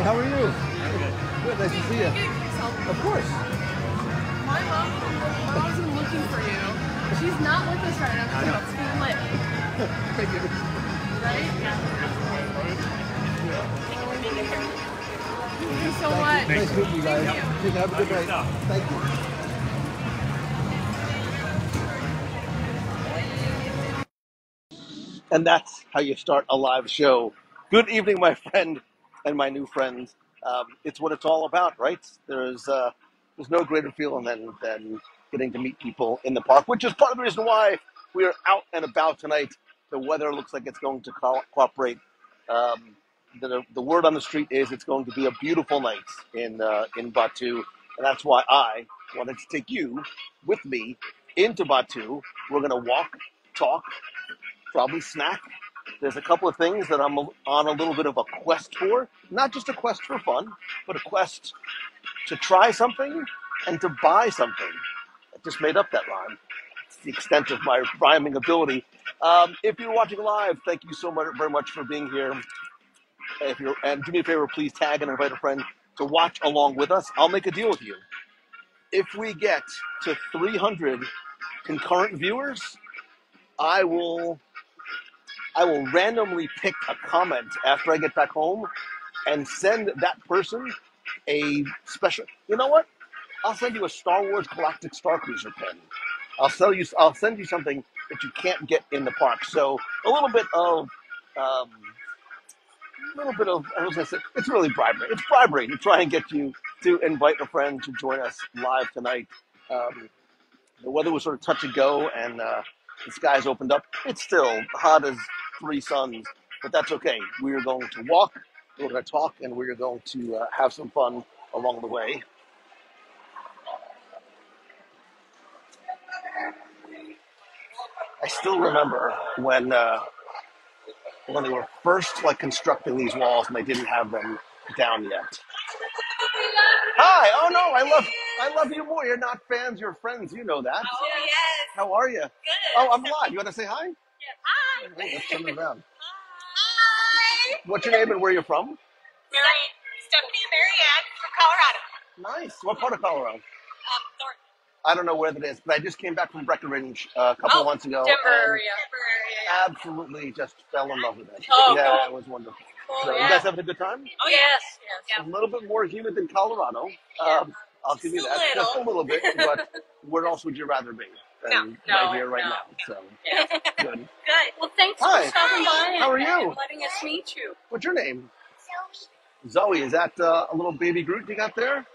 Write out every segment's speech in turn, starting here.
how are you? Good. Good, nice to see you. Of course. My mom's been looking for you. She's not with us right now, so it's being lit. Thank you. Right? Thank you so much. Nice meeting you guys. Thank you. Have a good night. Thank you. And that's how you start a live show. Good evening, my friend and my new friends. It's what it's all about, right? There's no greater feeling than getting to meet people in the park, which is part of the reason why we are out and about tonight. The weather looks like it's going to cooperate. The word on the street is it's going to be a beautiful night in Batu, and that's why I wanted to take you with me into Batu. We're going to walk, talk, probably snack. There's a couple of things that I'm on a little bit of a quest for. Not just a quest for fun, but a quest to try something and to buy something. I just made up that rhyme. It's the extent of my rhyming ability. If you're watching live, thank you so much, very much for being here. And do me a favor, please tag and invite a friend to watch along with us. I'll make a deal with you. If we get to 300 concurrent viewers, I will randomly pick a comment after I get back home and send that person a special. You know what? I'll send you a Star Wars Galactic Star Cruiser pin. I'll send you something that you can't get in the park. So a little bit of, I was gonna say, it's really bribery. It's bribery to try and get you to invite a friend to join us live tonight. The weather was sort of touch and go, and the skies opened up. It's still hot as three suns, but that's okay. We are going to walk, we're going to talk, and we are going to have some fun along the way. I still remember when they were first constructing these walls and they didn't have them down yet. Hi! Oh no, I love you more. You're not fans, you're friends. You know that. Oh, yes. How are you? Good. Oh, I'm live. You want to say hi? Yeah. Hi. Hey, let's turn it around. Hi. What's your name and where you're from? Stephanie Marianne from Colorado. Nice. What part of Colorado? Thornton. I don't know where that is, but I just came back from Breckenridge a couple of months ago. Denver area. Absolutely just fell in love with it. Oh, yeah, cool. it was wonderful. Cool, So, yeah. you guys having a good time? Oh, yes. A little bit more humid than Colorado. Yeah. I'll give you Just that. a little. Just a little bit, but where else would you rather be than right here, right now? So, Yeah. good. Good. Well, thanks Hi. for stopping by How are you? and letting us meet you. What's your name? Zoe. Is that a little baby Groot you got there?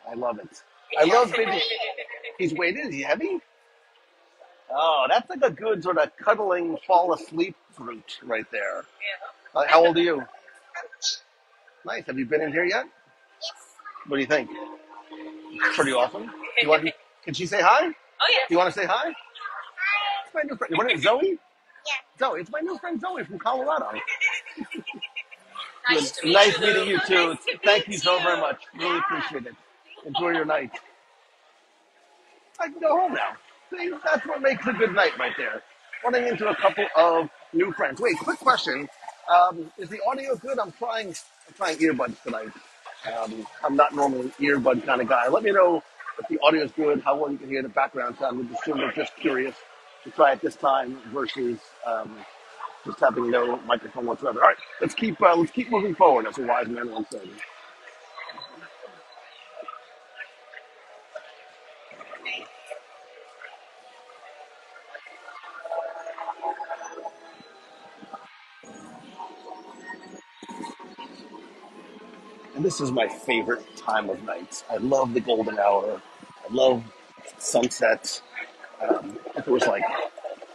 I love it. I love baby. He's weighted? Is he heavy? Oh, that's like a good sort of cuddling, fall asleep fruit right there. Yeah. How old are you? Nice. Have you been in here yet? What do you think? Pretty awesome. Can she say hi? Oh, yeah. You want to say hi? It's my new friend. You want to Zoe? Yeah. Zoe. It's my new friend Zoe from Colorado. Nice to meet Nice you. meeting you too. Nice to Thank meet you so you. very much. Really appreciate it. Enjoy your night. I can go home now. See, that's what makes a good night right there. Running into a couple of new friends. Wait, quick question. Is the audio good? I'm trying earbuds tonight. I'm not normally an earbud kind of guy. Let me know if the audio is good, how well you can hear the background sound. I'm just curious to try it this time versus just having no microphone whatsoever. All right, let's keep moving forward, as a wise man once said. And this is my favorite time of night. I love the golden hour. I love sunsets. If it was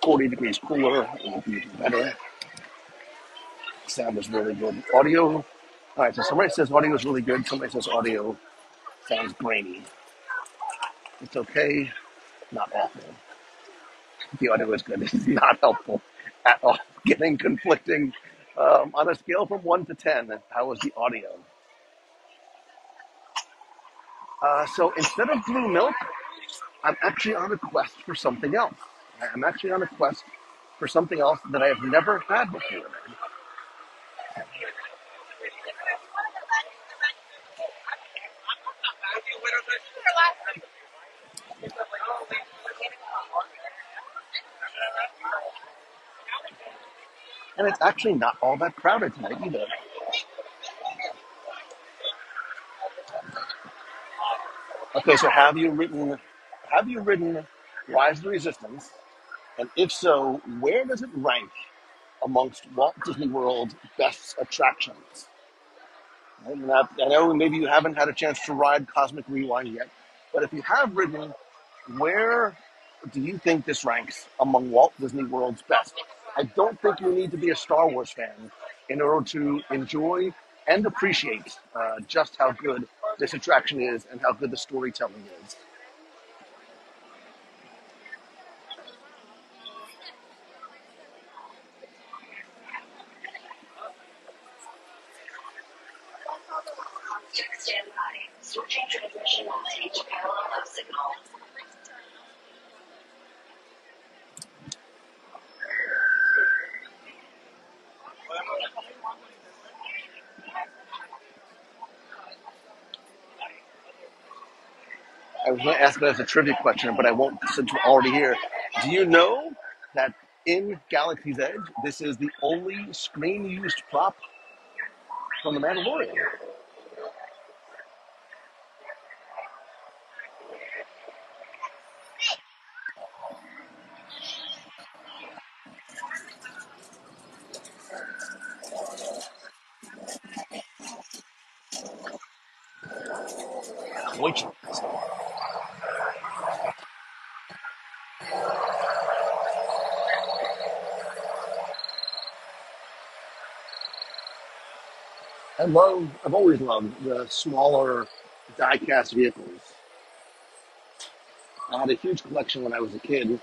40 degrees cooler, it would be even better. Sound is really good. Audio. All right, so somebody says audio is really good. Somebody says audio sounds grainy. It's okay, not awful. The audio is good. It's not helpful at all. Getting conflicting. On a scale from 1 to 10, how was the audio? So instead of blue milk, I'm actually on a quest for something else. I'm actually on a quest for something else that I have never had before. And it's actually not all that crowded tonight either. Okay, so have you ridden Rise of the Resistance? And if so, where does it rank amongst Walt Disney World's best attractions? And I know maybe you haven't had a chance to ride Cosmic Rewind yet, but if you have ridden, where do you think this ranks among Walt Disney World's best? I don't think you need to be a Star Wars fan in order to enjoy and appreciate just how good this attraction is and how good the storytelling is. Stand by. Switching transmission voltage parallel left signal. I was going to ask it as a trivia question, but I won't since we're already here. Do you know that in Galaxy's Edge, this is the only screen used prop from The Mandalorian? Which I've always loved the smaller die-cast vehicles. I had a huge collection when I was a kid.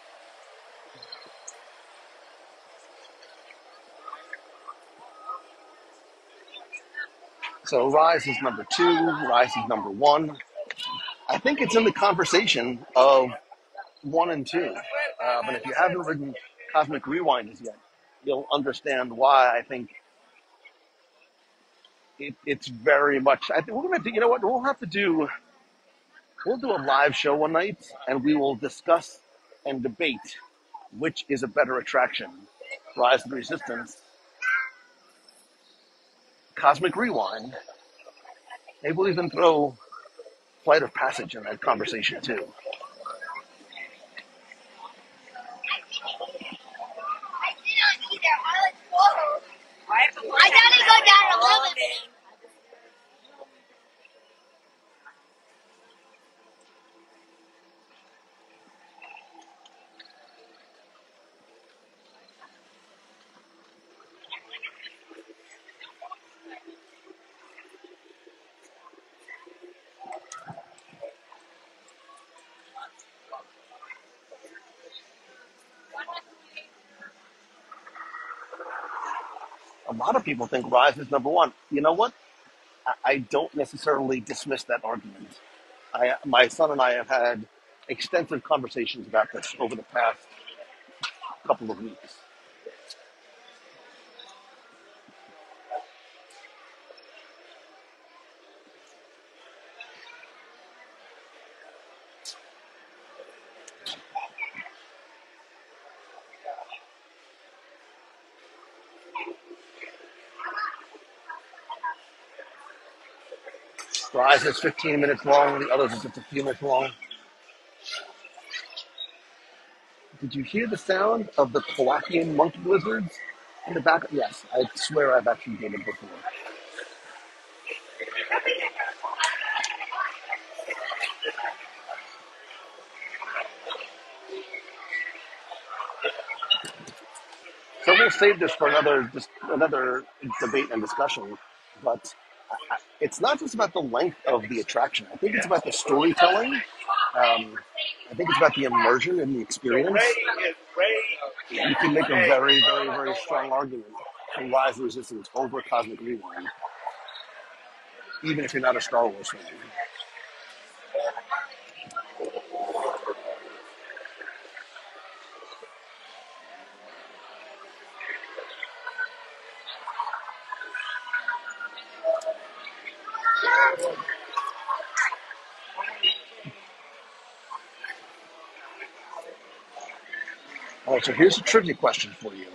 So Rise is number two, Rise is number one. I think it's in the conversation of one and two. But if you haven't ridden Cosmic Rewind as yet, you'll understand why I think it's very much. I think we're gonna do. You know what? We'll do a live show one night, and we will discuss and debate which is a better attraction: Rise of the Resistance, Cosmic Rewind. Maybe we'll even throw Flight of Passage in that conversation too. I gotta go down a little bit. A lot of people think Rise is number one. You know what? I don't necessarily dismiss that argument. My son and I have had extensive conversations about this over the past couple of weeks. Rise is 15 minutes long, the others are just a few minutes long. Did you hear the sound of the Kowakian monkey lizards in the back? Yes, I swear I've actually done it before. So we'll save this for another debate and discussion. But it's not just about the length of the attraction. I think it's about the storytelling. I think it's about the immersion and the experience. You can make a very, very, very strong argument for Rise of the Resistance over Cosmic Rewind, even if you're not a Star Wars fan. All right, so here's a trivia question for you.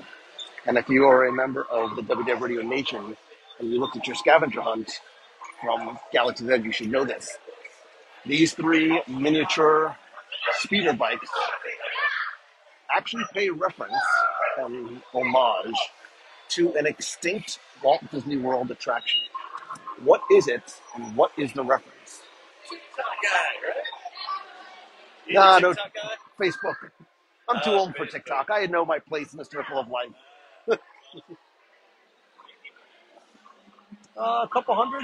And if you are a member of the WDF Radio Nation and you looked at your scavenger hunt from Galaxy's Edge, you should know this. These three miniature speeder bikes actually pay reference and homage to an extinct Walt Disney World attraction. What is it, and what is the reference? Nah, no, Facebook. I'm too old for TikTok. I know my place in the circle of life. A couple hundred.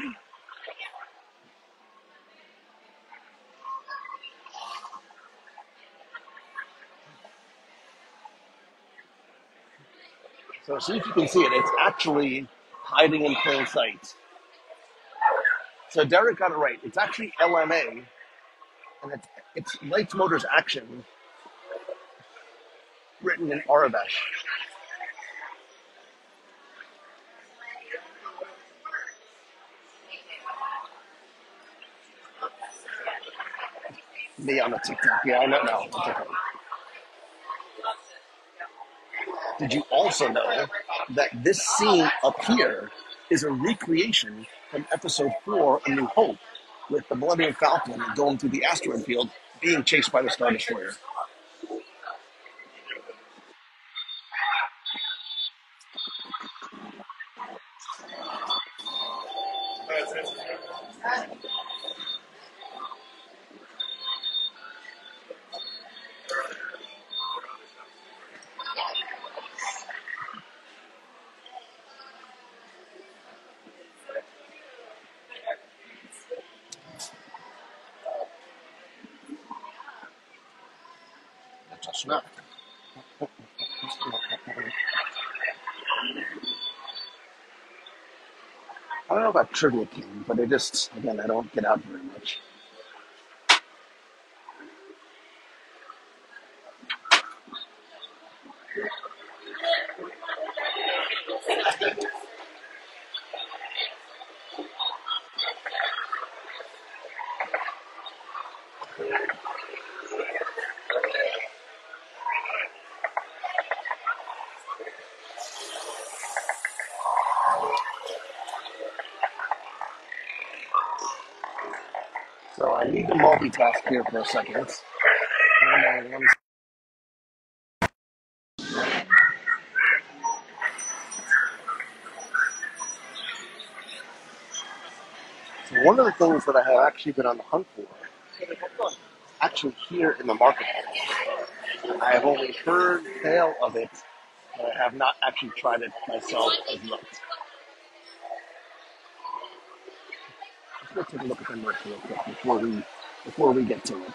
So see if you can see it. It's actually hiding in plain sight. So Derek got it right. It's actually LMA, and it's Lights Motors Action, written in Arabic. Me on the TikTok. Yeah, I know. No, it's okay. Did you also know that this scene up here is a recreation from episode 4, A New Hope, with the Millennium Falcon going through the asteroid field, being chased by the Star Destroyer? That's a snap. I don't know about Trivia King, but again, I don't get out very much. So I need to multitask here for a second. So one of the things that I have actually been on the hunt for, actually here in the marketplace, I have only heard tale of it, but I have not actually tried it myself as yet. Let's take a look at the merch real quick before we get to it.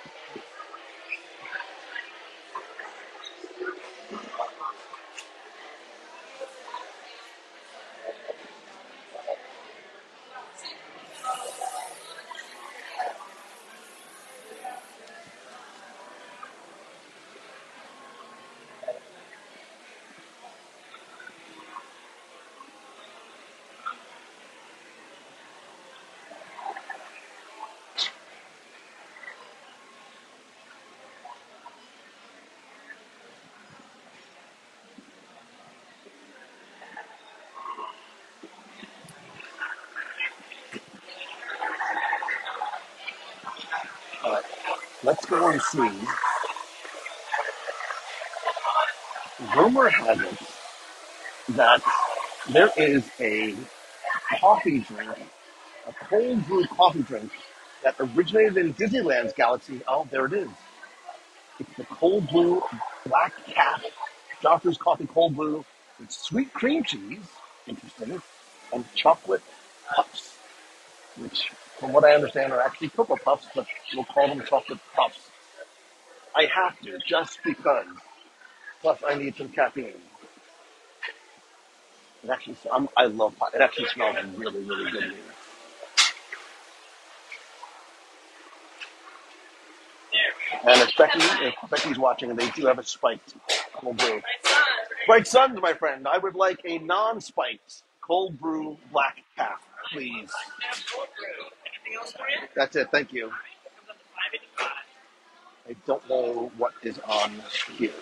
All right, let's go and see. Rumor has it that there is a coffee drink, a cold brew coffee drink that originated in Disneyland's galaxy. Oh, there it is. It's the cold brew black cat, Doctor's Coffee cold brew with sweet cream cheese, interesting, and chocolate puffs, which, from what I understand, are actually Cocoa Puffs, but we'll call them chocolate puffs. I have to, just because. Plus, I need some caffeine. It actually, I love pop. It actually smells really, really good here. And if Becky's watching, and they do have a spiked cold brew. Bright Suns, my friend. I would like a non-spiked cold brew black cat, please. That's it. Thank you. I don't know what is on here.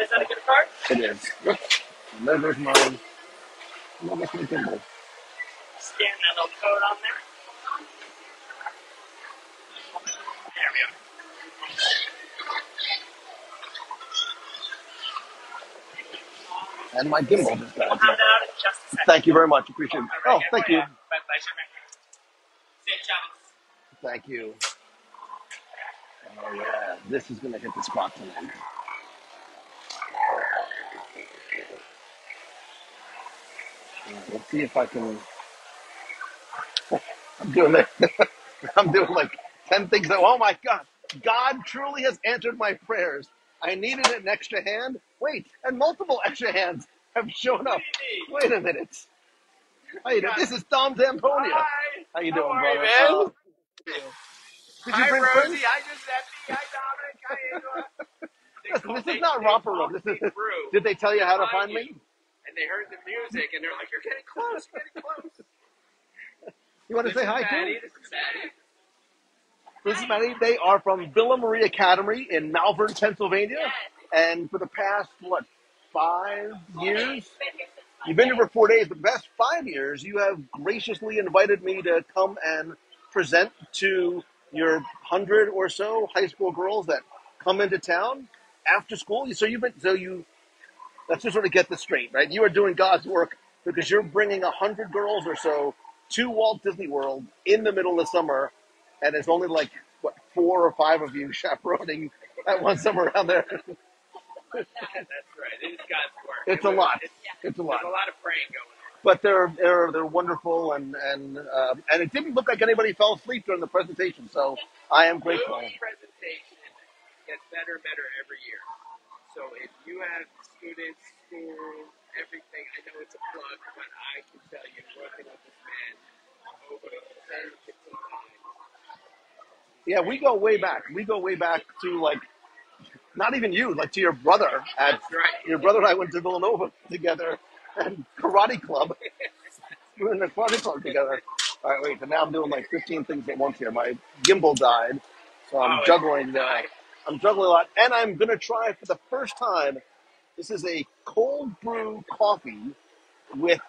Is that a good card? It is. Yep. And there's mine. No, that's my gimbal. Scan that little code on there. There we go. And my gimbal just We'll died. have that out in just a second. Thank you very much. Appreciate it. All right, Oh, thank you. My pleasure, man. Safe travels. Thank you. Oh, yeah. This is going to hit the spot tonight. Let's see if I can. I'm doing it. I'm doing like 10 things. Oh my God. God truly has answered my prayers. I needed an extra hand. Wait, and multiple extra hands have shown up. Wait a minute. How you doing? This is Tom Zamponia. Hi. How you doing, How are you, brother? man? Did you Hi, bring Rosie. friends? Hi, Giuseppe. Hi, Dominic. Hi, Angela. Listen, this is not romper room. This is. Did they tell you how to find me? And they heard the music, and they're like, "You're getting close. You're getting close." You want to This say is hi Maddie. too? This is Maddie. This is Maddie. They are from Villa Marie Academy in Malvern, Pennsylvania. And for the past, 5 years? You've been here for 4 days, but the past 5 years, you have graciously invited me to come and present to your 100 or so high school girls that come into town after school. Let's just sort of get this straight, right? You are doing God's work because you're bringing 100 girls or so to Walt Disney World in the middle of summer, and it's only like, 4 or 5 of you chaperoning that one summer around there. That's right. It is God's work. It's a lot. It's a lot. There's a lot of praying going on. But they're wonderful, and it didn't look like anybody fell asleep during the presentation, so I am grateful. Your presentation gets better and better every year. So if you have students, schools, everything, I know it's a plug, but I can tell you, working with this man over 10, 15 times. Yeah, we go way back. We go way back to not even you, to your brother. That's right. Your brother and I went to Villanova together and karate club. We were in the karate club together. All right, wait. So now I'm doing 15 things at once here. My gimbal died, so I'm juggling. I'm juggling a lot, and I'm gonna try for the first time. This is a cold brew coffee with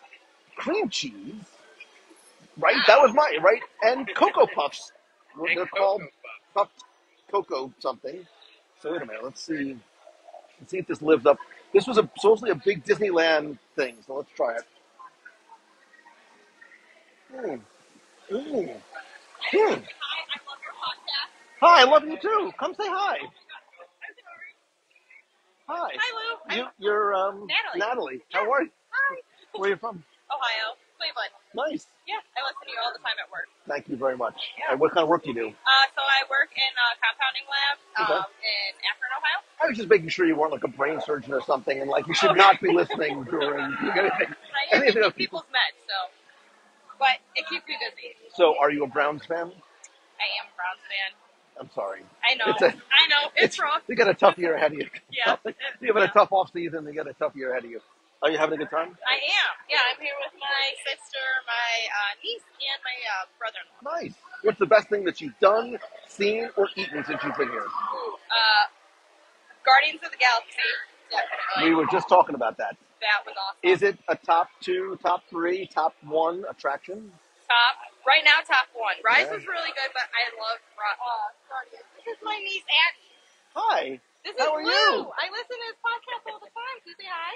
cream cheese. Right, that was mine. Right, and Cocoa Puffs. They're called puffed cocoa something. So wait a minute. Let's see. Let's see if this lives up. This was supposedly a big Disneyland thing, so let's try it. Mm. Mm. Mm. Hi, I love you too. Come say hi. Hi. Hi, Lou. You're Natalie. Natalie. How are you? Hi. Where are you from? Ohio, Cleveland. Nice. Yeah, I listen to you all the time at work. Thank you very much. Yeah. And what kind of work do you do? So I work in a compounding lab in Akron, Ohio. I was just making sure you weren't like a brain surgeon or something, and you should not be listening during anything. I usually do people's meds, but it keeps me busy. So, are you a Browns fan? I am a Browns fan. I'm sorry. I know. It's rough. You got a tough year ahead of you. Yeah. You have a tough off season. You got a tough year ahead of you. Are you having a good time? I am. Yeah, I'm here with my sister, my niece, and my brother-in-law. Nice. What's the best thing that you've done, seen, or eaten since you've been here? Guardians of the Galaxy, definitely. We were just talking about that. That was awesome. Is it a top 2, top 3, top 1 attraction? Right now, top 1. Rise Yeah. was really good, but I love Guardians. This is my niece, Addie. Hi. This is How are Lou. you? I listen to his podcast all the time. Can you say hi?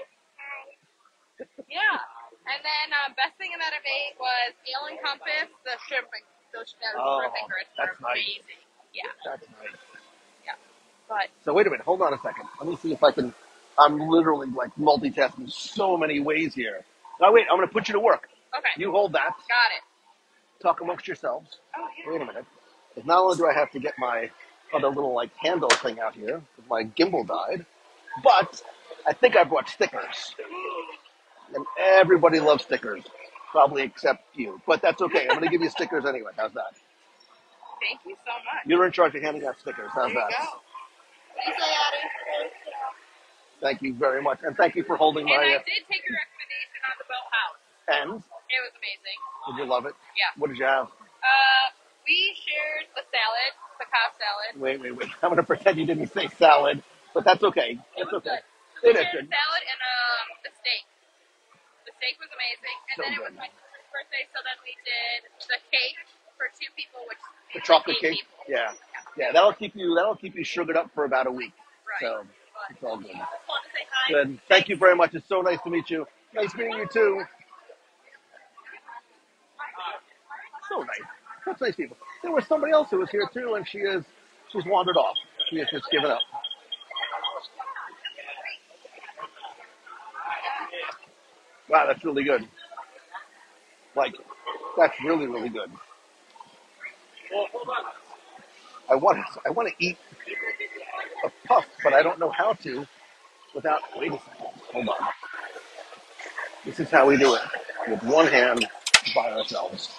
Yeah. And then best thing that I've ate was Ale and Compass, the shrimp and shrimp and grits are that's nice. amazing. Yeah. That's nice. Yeah. But So wait a minute. Hold on a second. Let me see if I can. I'm literally multitasking so many ways here. Now wait. I'm going to put you to work. okay. You hold that. Got it. Talk amongst yourselves. Oh yeah. Wait a minute. Because not only do I have to get my other little handle thing out here, because my gimbal died, but I think I brought stickers. And everybody loves stickers, probably except you. But that's okay. I'm going to give you stickers anyway. How's that? Thank you so much. You're in charge of handing out stickers. How's There you that? go. What do you say, Addie? Thank you very much. And thank you for holding And my... I did take your recommendation on the boathouse. And? It was amazing. Did you love it? Yeah. What did you have? We shared the salad, the Cobb salad. Wait. I'm going to pretend you didn't say salad, but that's okay. It That's was okay. good. It is Potato good. salad and the steak. The steak was amazing. And So then it good. was my sister's birthday, so then we did the cake for 2 people, which The made chocolate like 8 cake. people. Yeah. Yeah, that'll keep you sugared up for about a week. Right. So But it's all good. just wanted to say hi. Good. Thank you very much. It's so nice to meet you. Nice meeting you too. So nice. Such nice people. There was somebody else who was here too, and she's wandered off. She has just given up. Wow, that's really good. Like, that's really, really good. I want to eat a puff, but I don't know how to without. Wait a second. Hold on. This is how we do it with one hand by ourselves.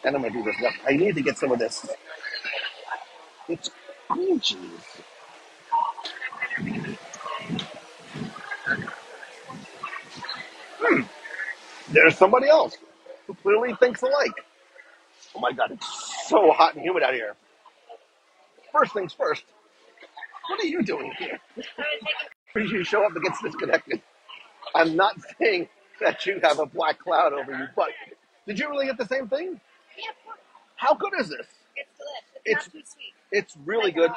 And I'm gonna do this. I need to get some of this. It's cream cheese. There's somebody else who clearly thinks alike. Oh my god, it's so hot and humid out here. First things first. What are you doing here? You show up and gets disconnected. I'm not saying that you have a black cloud over you, but did you really get the same thing? Yeah, How good is this? it's delicious. It's It's not too sweet. it's really good,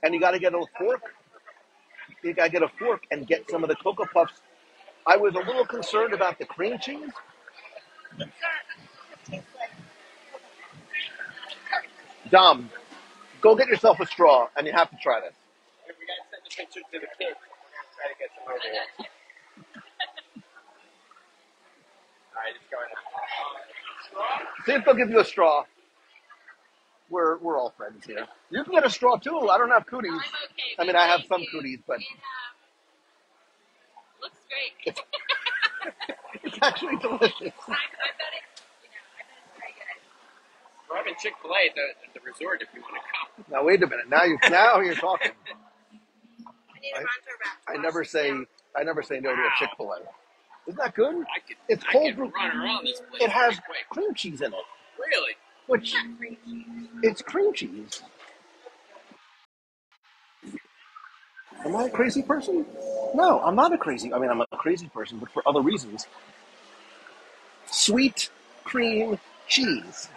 and you got to get a fork. You got to get a fork and get some of the Cocoa Puffs. I was a little concerned about the cream cheese. It tastes like Dom, go get yourself a straw, and you have to try this. We gotta send the picture to the kids. Try to get some over here. All right, it's going on. See if they'll give you a straw. We're all friends here. You can get a straw too. I don't have cooties. I'm okay. I mean, I have Thank some you. cooties, but It looks great. it's actually delicious. I bet it's, I bet it's very good. We're having Chick-fil-A at the resort if you want to come. Now wait a minute. Now you're talking. I need a contour back. I never say no to a Chick-fil-A. Isn't that good? It's I cold could brew. run around this place. It has pretty quick. cream cheese in it, Really? which it's cream cheese. Am I a crazy person? No, I'm not a crazy. I mean, I'm a crazy person, but for other reasons. Sweet cream cheese.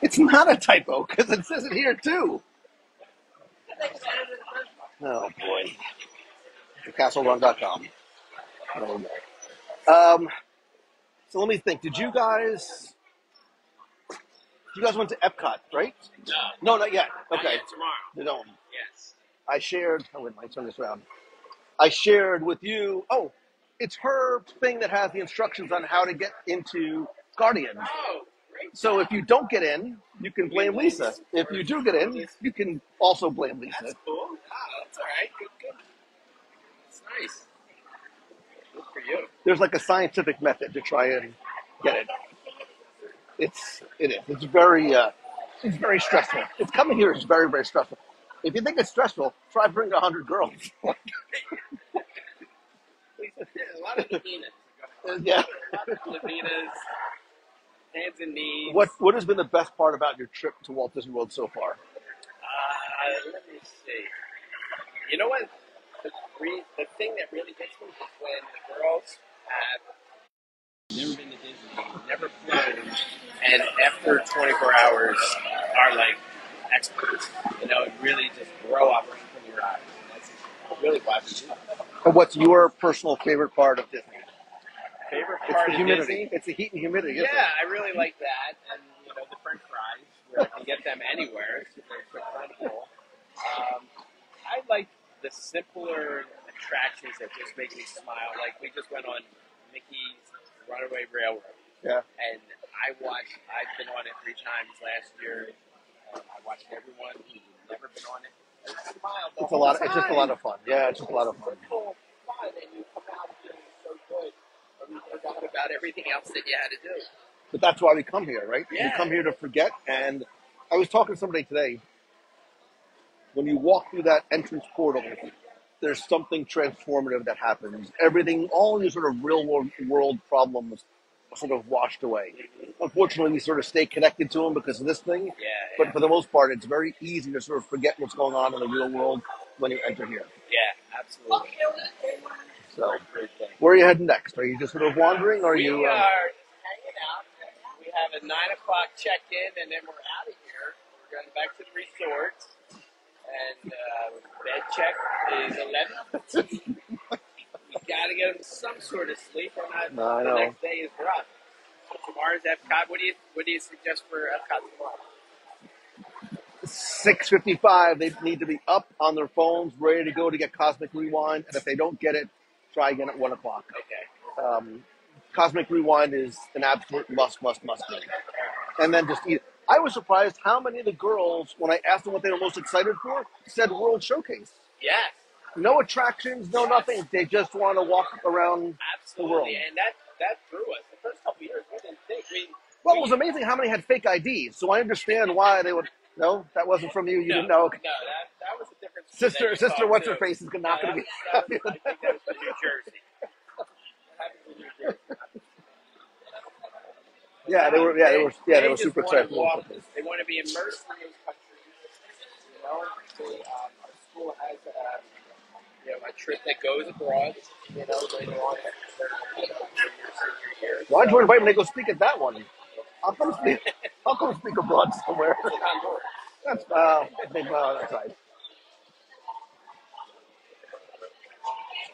It's not a typo because it says it here too. Oh boy. TheCastleRun.com. There we go. So let me think. You guys went to Epcot, right? No. No, not yet. Okay. Tomorrow. You don't. Yes. I shared. Oh, wait, let me turn this around. I shared with you. Oh, it's her thing that has the instructions on how to get into Guardians. Oh, great. So if you don't get in, you can blame Lisa. If you do get in, you can also blame Lisa. That's cool. That's all right. Good. It's nice. Good for you. There's like a scientific method to try and get it. It is. It's very stressful. It's coming here is very, very stressful. If you think it's stressful, try bringing 100 girls. A lot of Lavinas. Yeah. A lot of Lavinas. Hands and knees. What has been the best part about your trip to Walt Disney World so far? Let me see. You know what? The thing that really gets me is when the girls have never been to Disney, never flown, and after 24 hours are like experts. You know, it really just grow up right from your eyes. And that's really why we do it. And what's your personal favorite part of Disney? Favorite It's part the of humidity. Disney? It's the heat and humidity. Isn't Yeah, it? I really like that, and the French fries, where I can get them anywhere, so they're plentiful. I like the simpler attractions that just make me smile. Like we just went on Mickey's Runaway Railroad, Yeah. and I've been on it 3 times last year. I watched everyone who's never been on it. They smiled the It's a whole lot. time. It's just a lot of fun. Yeah, it's just a lot of fun. Simple fun, and you come out feeling so good, and you forgot about everything else that you had to do. But that's why we come here, right? We Yeah. come here to forget. And I was talking to somebody today. When you walk through that entrance portal, there's something transformative that happens. Everything, all your sort of real world problems are sort of washed away. Unfortunately, we sort of stay connected to them because of this thing. Yeah. But for the most part, it's very easy to sort of forget what's going on in the real world when you enter here. Yeah, absolutely. So, Great thing. where are you heading next? Are you just sort of wandering, or are We you? are hanging out. We have a 9 o'clock check-in, and then we're out of here. We're going back to the resort, and bed check is 11. We got to get some sort of sleep, or not. No, I the know. next day is rough. Tomorrow's Epcot. What do you suggest for Epcot tomorrow? 6:55. They need to be up on their phones, ready to go to get Cosmic Rewind, and if they don't get it, try again at 1 o'clock. Okay. Cosmic Rewind is an absolute must do. And then just eat. I was surprised how many of the girls, when I asked them what they were most excited for, said World Showcase. Yes. No attractions, no nothing. They just want to walk around the world. Absolutely, and that drew us. The first couple years, we didn't think Well, it was amazing how many had fake IDs, so I understand why they would. No, that wasn't from you. You didn't know. No, that was a different Sister, what's her face is not going to be happy with I think that was from New Jersey. That happened in New Jersey. Yeah, they were. Yeah, they were. Yeah, they were just super wanna excited. walk. They want to be immersed in those countries. You know, our school has a trip that goes abroad. You know, later on in your senior year. Why'd you invite me to go speak at that one? I'll come speak abroad somewhere. That's that's right.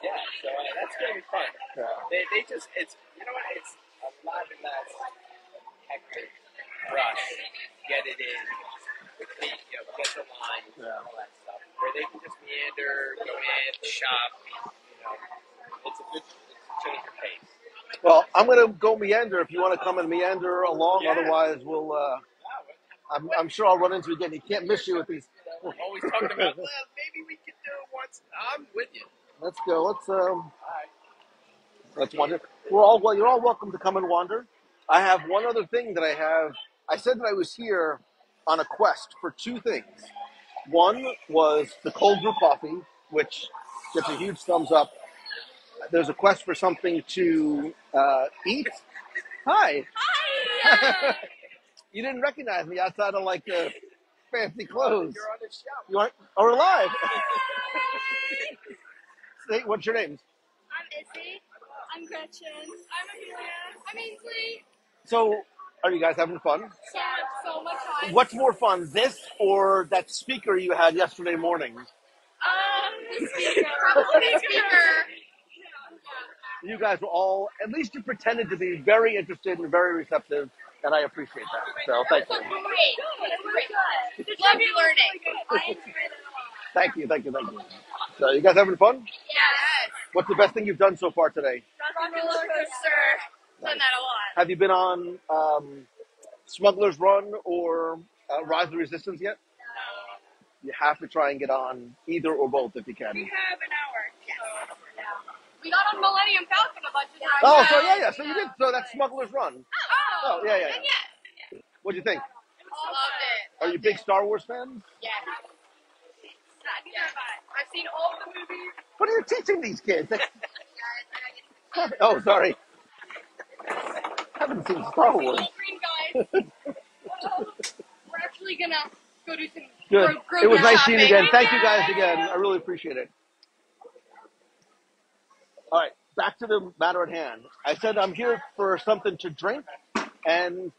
Yeah, so that's gonna be fun. Yeah. They just it's a lot less hectic rush. Get it in, quickly, get the line, all that stuff. Where they can just meander, go in, shop. It's a change of pace. Well, I'm gonna go meander if you want to come and meander along. Yeah. Otherwise, we'll. I'm sure I'll run into you again. You can't miss you with these. We're always talking about maybe we could do it once. I'm with you. Let's go. All right. Let's wander. You're all welcome to come and wander. I have one other thing that I have. I said that I was here on a quest for two things. One was the cold brew coffee, which gets a huge thumbs up. There's a quest for something to eat. Hi. Hi. You didn't recognize me outside of like fancy clothes. You're on the show. You aren't? Oh, we're live. Hey, what's your name? I'm Izzy. I'm Gretchen. I'm Amelia. I'm Ainsley. So, are you guys having fun? So much fun. What's more fun, this or that speaker you had yesterday morning? The speaker. Probably the speaker. You guys were all, at least you pretended to be very interested and very receptive, and I appreciate that. So, thank you. Great. Love you learning. Thank you. So, you guys having fun? Yes. What's the best thing you've done so far today? Roller coaster. Done that a lot. Have you been on Smuggler's Run or Rise of the Resistance yet? You have to try and get on either or both if you can. We have an hour. Yes. We got on Millennium Falcon a bunch of times. Oh, so yeah. So you did. So that's Smuggler's Run. Oh, yeah. then yes. What'd you think? Loved it. Are you a big Star Wars fan? Yeah. I've seen all the movies. What are you teaching these kids? Oh, sorry. I haven't seen Star Wars. Green guys. We're actually gonna go do some Good. grocery It was nice seeing you shopping. again. Thank you guys again. I really appreciate it. All right, back to the matter at hand. I said I'm here for something to drink, and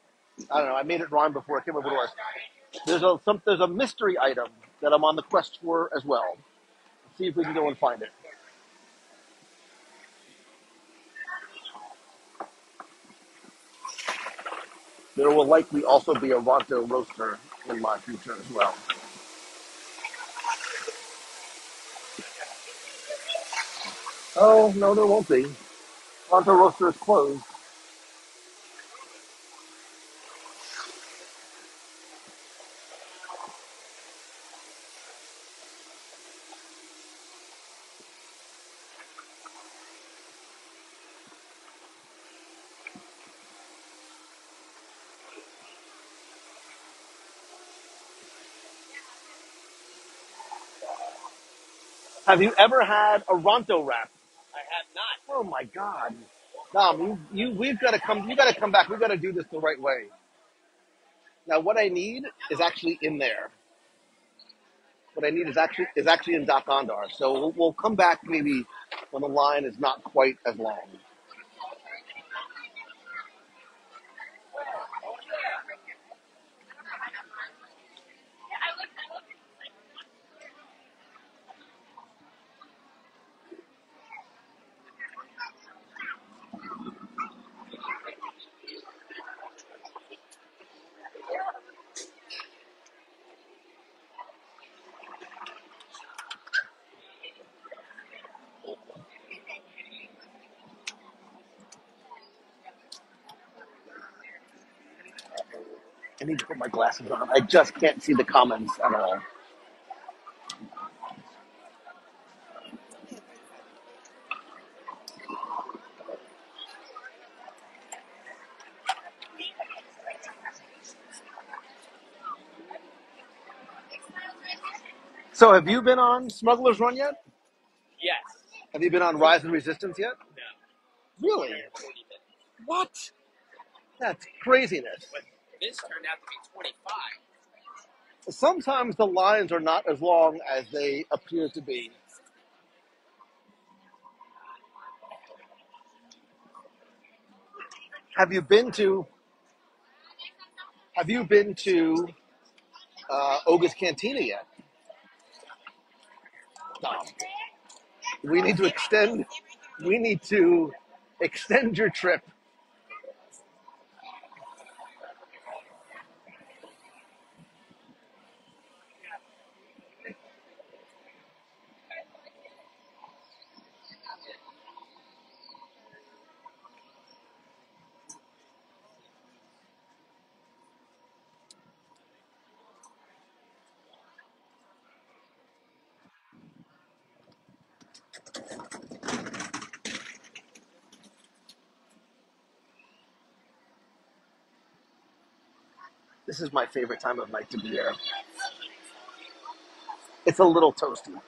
I don't know. I made it rhyme before. I can't remember what it was. There's a mystery item that I'm on the quest for as well. Let's see if we can go and find it. There will likely also be a Ronto roaster in my future as well. Oh, no, there won't be. Ronto roaster is closed. Have you ever had a Ronto wrap? I have not. Oh my God, Dom, we've got to come. You got to come back. We've got to do this the right way. Now, what I need is actually in there. what I need is actually in Doc Ondar. So we'll come back maybe when the line is not quite as long. I need to put my glasses on. I just can't see the comments at all. So have you been on Smuggler's Run yet? Yes. Have you been on Rise and Resistance yet? No. Really? 20 minutes. What? That's craziness. But this turned out to be 25. Sometimes the lines are not as long as they appear to be. Have you been to Oga's Cantina yet? No. We need to extend your trip. This is my favorite time of night to be here. It's a little toasty.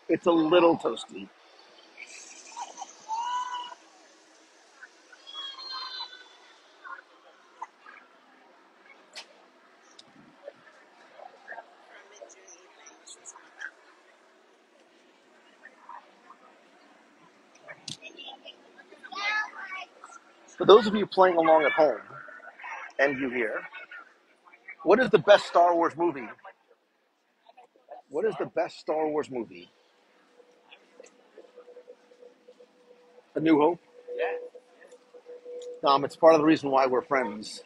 It's a little toasty. For those of you playing along at home and you hear, what is the best Star Wars movie? What is the best Star Wars movie? A New Hope? It's part of the reason why we're friends.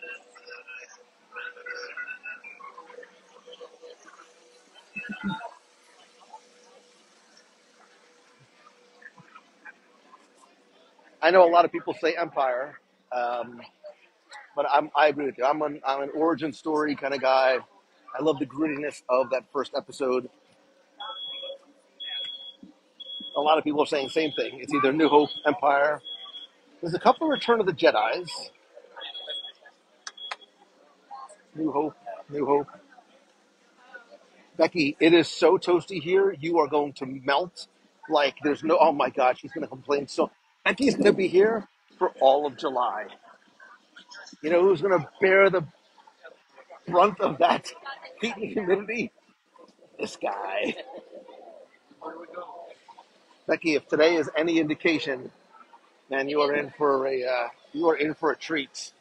I know a lot of people say Empire, but I agree with you. I'm an origin story kind of guy. I love the grittiness of that first episode. A lot of people are saying the same thing. It's either New Hope, Empire. There's a couple of Return of the Jedis. New Hope, New Hope. Becky, it is so toasty here. You are going to melt. Like there's no. Oh my God, she's going to complain. So Becky's going to be here for all of July. You know who's going to bear the brunt of that heat and humidity? This guy. Becky, if today is any indication, man, you are in for a treat.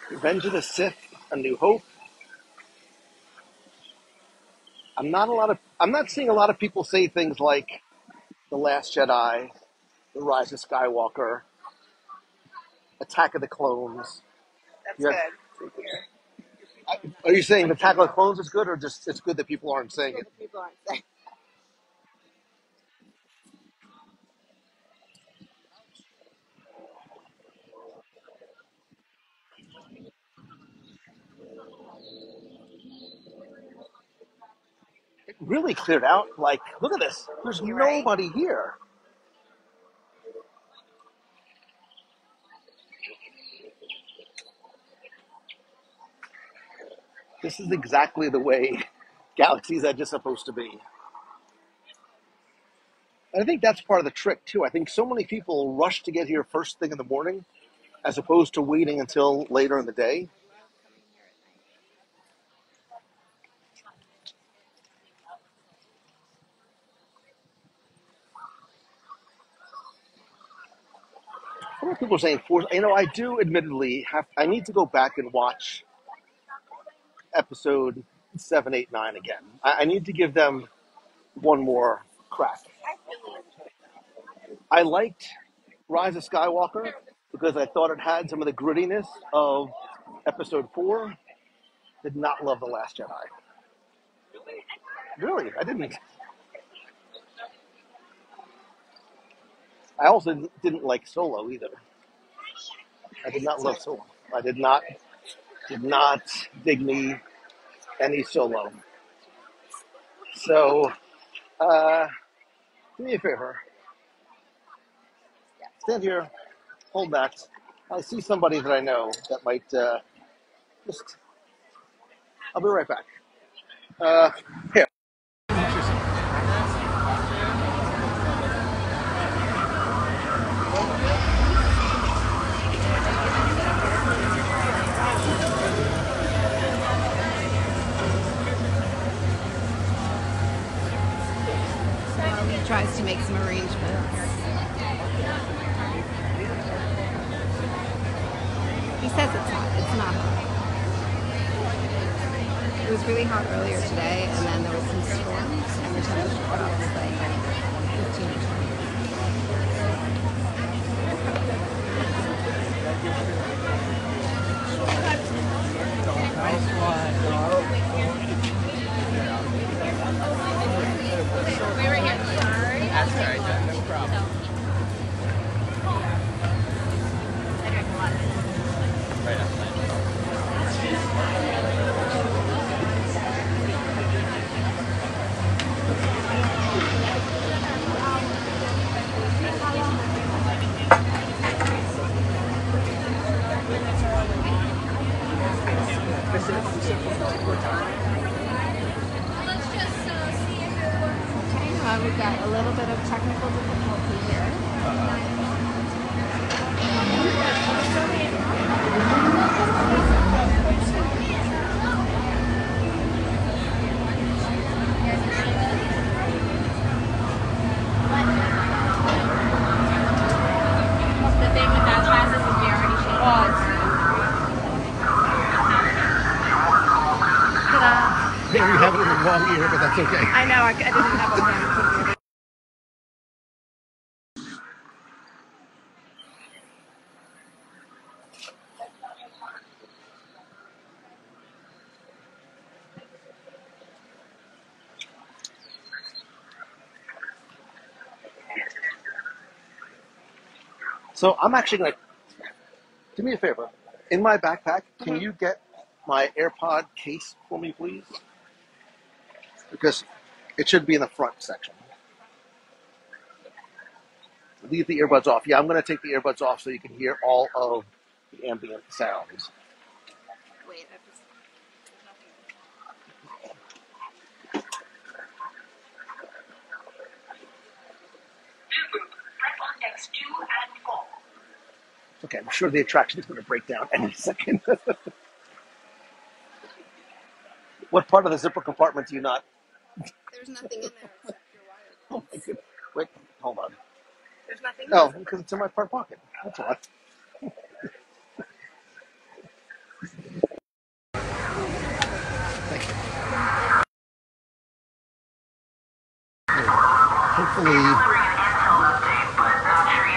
Revenge of the Sith, A New Hope. I'm not seeing a lot of people say things like The Last Jedi, The Rise of Skywalker, Attack of the Clones. That's Yeah. good. Are you saying Attack of the Clones is good, or just it's good that people aren't saying it? People aren't saying. It really cleared out. Like, look at this. There's Right. nobody here. This is exactly the way Galaxy's Edge is supposed to be. And I think that's part of the trick, too. I think so many people rush to get here first thing in the morning as opposed to waiting until later in the day. Some people are saying, I do admittedly I need to go back and watch episode 7, 8, 9 again. I need to give them one more crack. I liked Rise of Skywalker because I thought it had some of the grittiness of episode 4. Did not love The Last Jedi. Really, I didn't. I also didn't like Solo either. I did not love Solo. I did not dig me any Solo. So, do me a favor. Stand here, hold back. I see somebody that I know that might just. I'll be right back. Here. He tries to make some arrangements. He says it's hot. It's not hot. It was really hot earlier today, and then there was some storms. Every time the showed up, it was like 15 to 20. That's all right, no problem. Right outside. We've got a little bit of technical difficulty here. The thing with that class is we already showed. Yeah, we have it in the wrong ear, but that's okay. I know, I didn't have a plan. So I'm actually going to do me a favor. In my backpack, can you get my AirPod case for me, please? Because it should be in the front section. Leave the earbuds off. Yeah, I'm going to take the earbuds off so you can hear all of the ambient sounds. Wait, I just... Okay, I'm sure the attraction is going to break down any second. What part of the zipper compartment do you not? There's nothing in there except your wire. Oh my goodness. Wait, hold on. There's nothing. No, because it's in my front pocket. That's all. Thank you.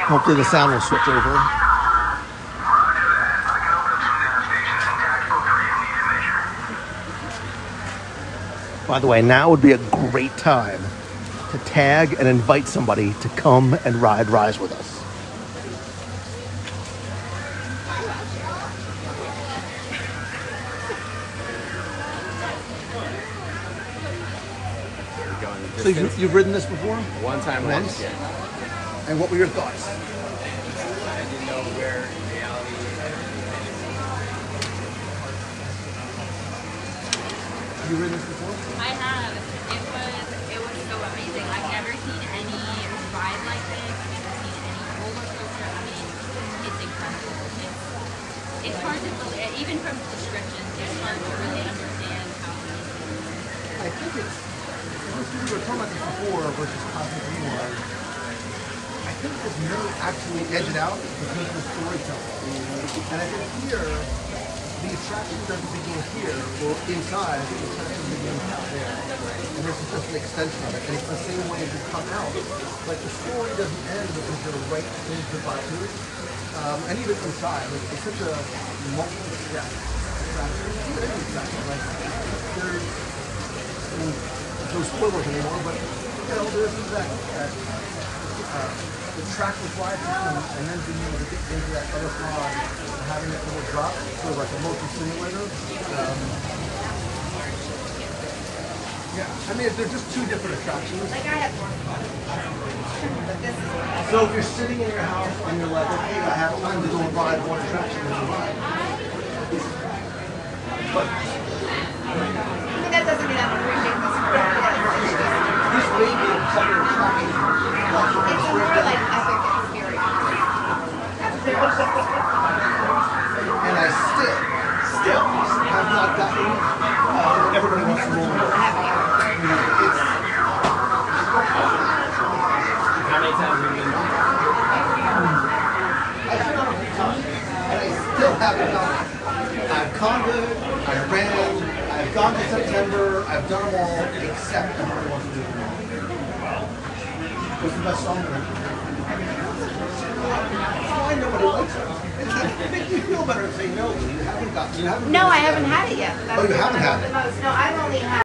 Hopefully the sound will switch over. By the way, now would be a great time to tag and invite somebody to come and ride Rise with us. So you've ridden this before? One time once. Yeah. And what were your thoughts? I didn't know where reality you ridden this before? I have. It was so amazing. I've never seen any ride like this. I've never seen any roller coaster. I mean, it's incredible. It's hard to believe, even from descriptions, it's hard to really understand how amazing it is. I think it's, we were talking about this before versus Cosmic Rewind. I think this may actually edge it out because of the storytelling. And I think here, the attraction doesn't begin here or inside. I think the attraction begins out there. And this is just an extension of it. And it's the same way as you come out. Like the story doesn't end because you're right into the to it. And even inside, like, it's such a multi-step attraction. Even any attraction, like there's no spoilers anymore, but you know, there's that the trackless ride system, and then being able to get into that other pod, having that little drop, sort of like a motion simulator. Yeah, I mean, they're just two different attractions. Like I have more fun. But this is So if you're sitting in your house and you're like, okay, I have time to go and ride one attraction and you ride. But that doesn't mean I'm appreciating this for this may be a separate attraction. It's a more like epic experience. And I still have not gotten everybody wants to move. It's How many times have you been? I've been on a few times, and I still haven't done it. I've conquered, I ran, I've gone to September, I've done them all, except everybody wants to do them all. What's the best song there? I know nobody likes it. It makes me feel better to say no. You haven't got. You haven't. No, I haven't had it yet. That's oh, you haven't had it. Most. No, I've only had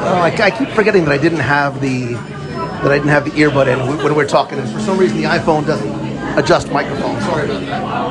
Oh, I keep forgetting that I didn't have the earbud in when we're talking, and for some reason the iPhone doesn't adjust microphone. Sorry about that.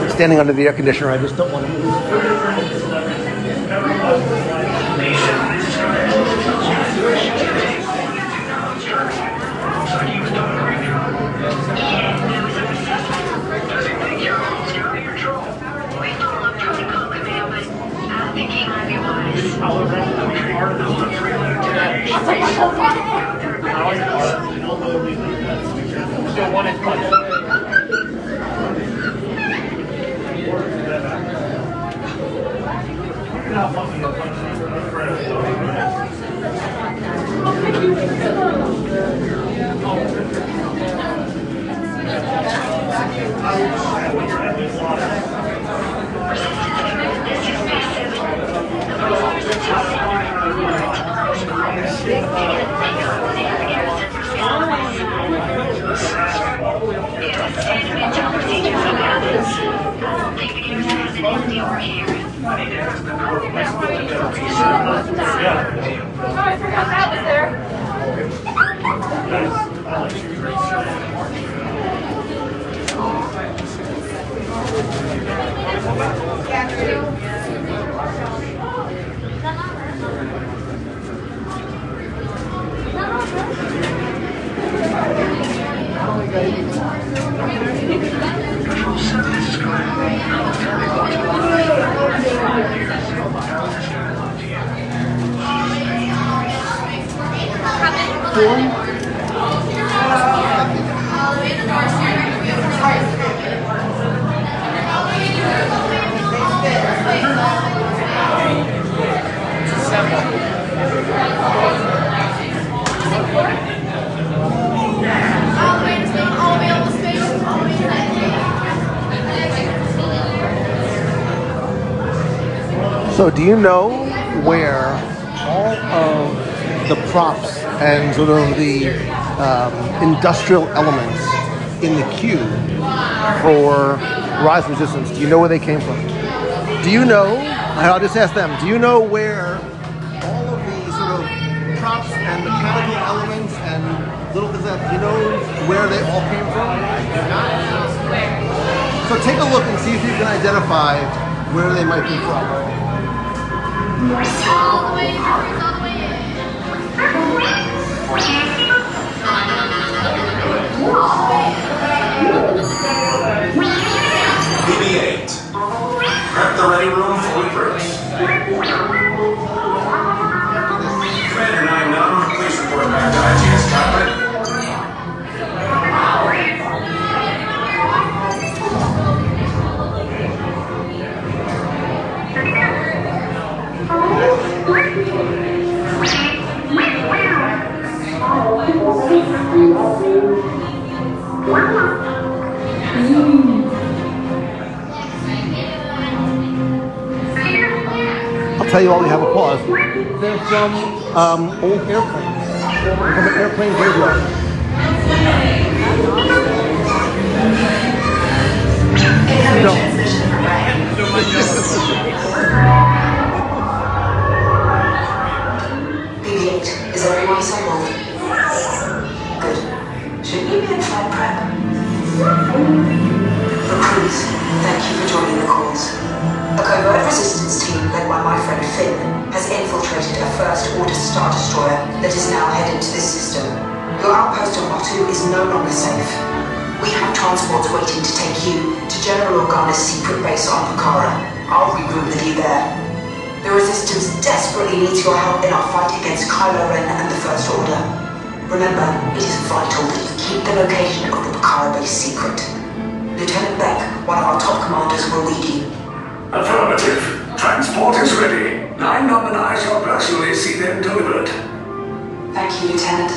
Standing under the air conditioner, I just don't want to move. How So do you know where all of the props and sort of the industrial elements in the queue for Rise of Resistance, do you know where they came from? Do you know, I'll just ask them, do you know where all of the sort of props and mechanical elements and little things like that, do you know where they all came from? So take a look and see if you can identify where they might be from. All the way, all the way in. BB-8. Prep the ready room for reverse. Commander 9-9, please report back to IGS cockpit. I'll tell you while we have a pause. They're from old airplanes. From an airplane graveyard. BB-8, is everyone assembled? Good. Shouldn't you be in flight prep? Recruits, thank you for joining the cause. A covert resistance team led by my friend Finn has infiltrated a first-order Star Destroyer that is now headed to this system. Your outpost of Batu is no longer safe. We have transports waiting to take you to General Organa's secret base on Pucara. I'll regroup with you there. The Resistance desperately needs your help in our fight against Kylo Ren and the First Order. Remember, it is vital that you keep the location of the Pucara base secret. Lieutenant Beck, one of our top commanders, will lead you. Affirmative. Transport is ready. 9-9 and I shall personally see them delivered. Thank you, Lieutenant.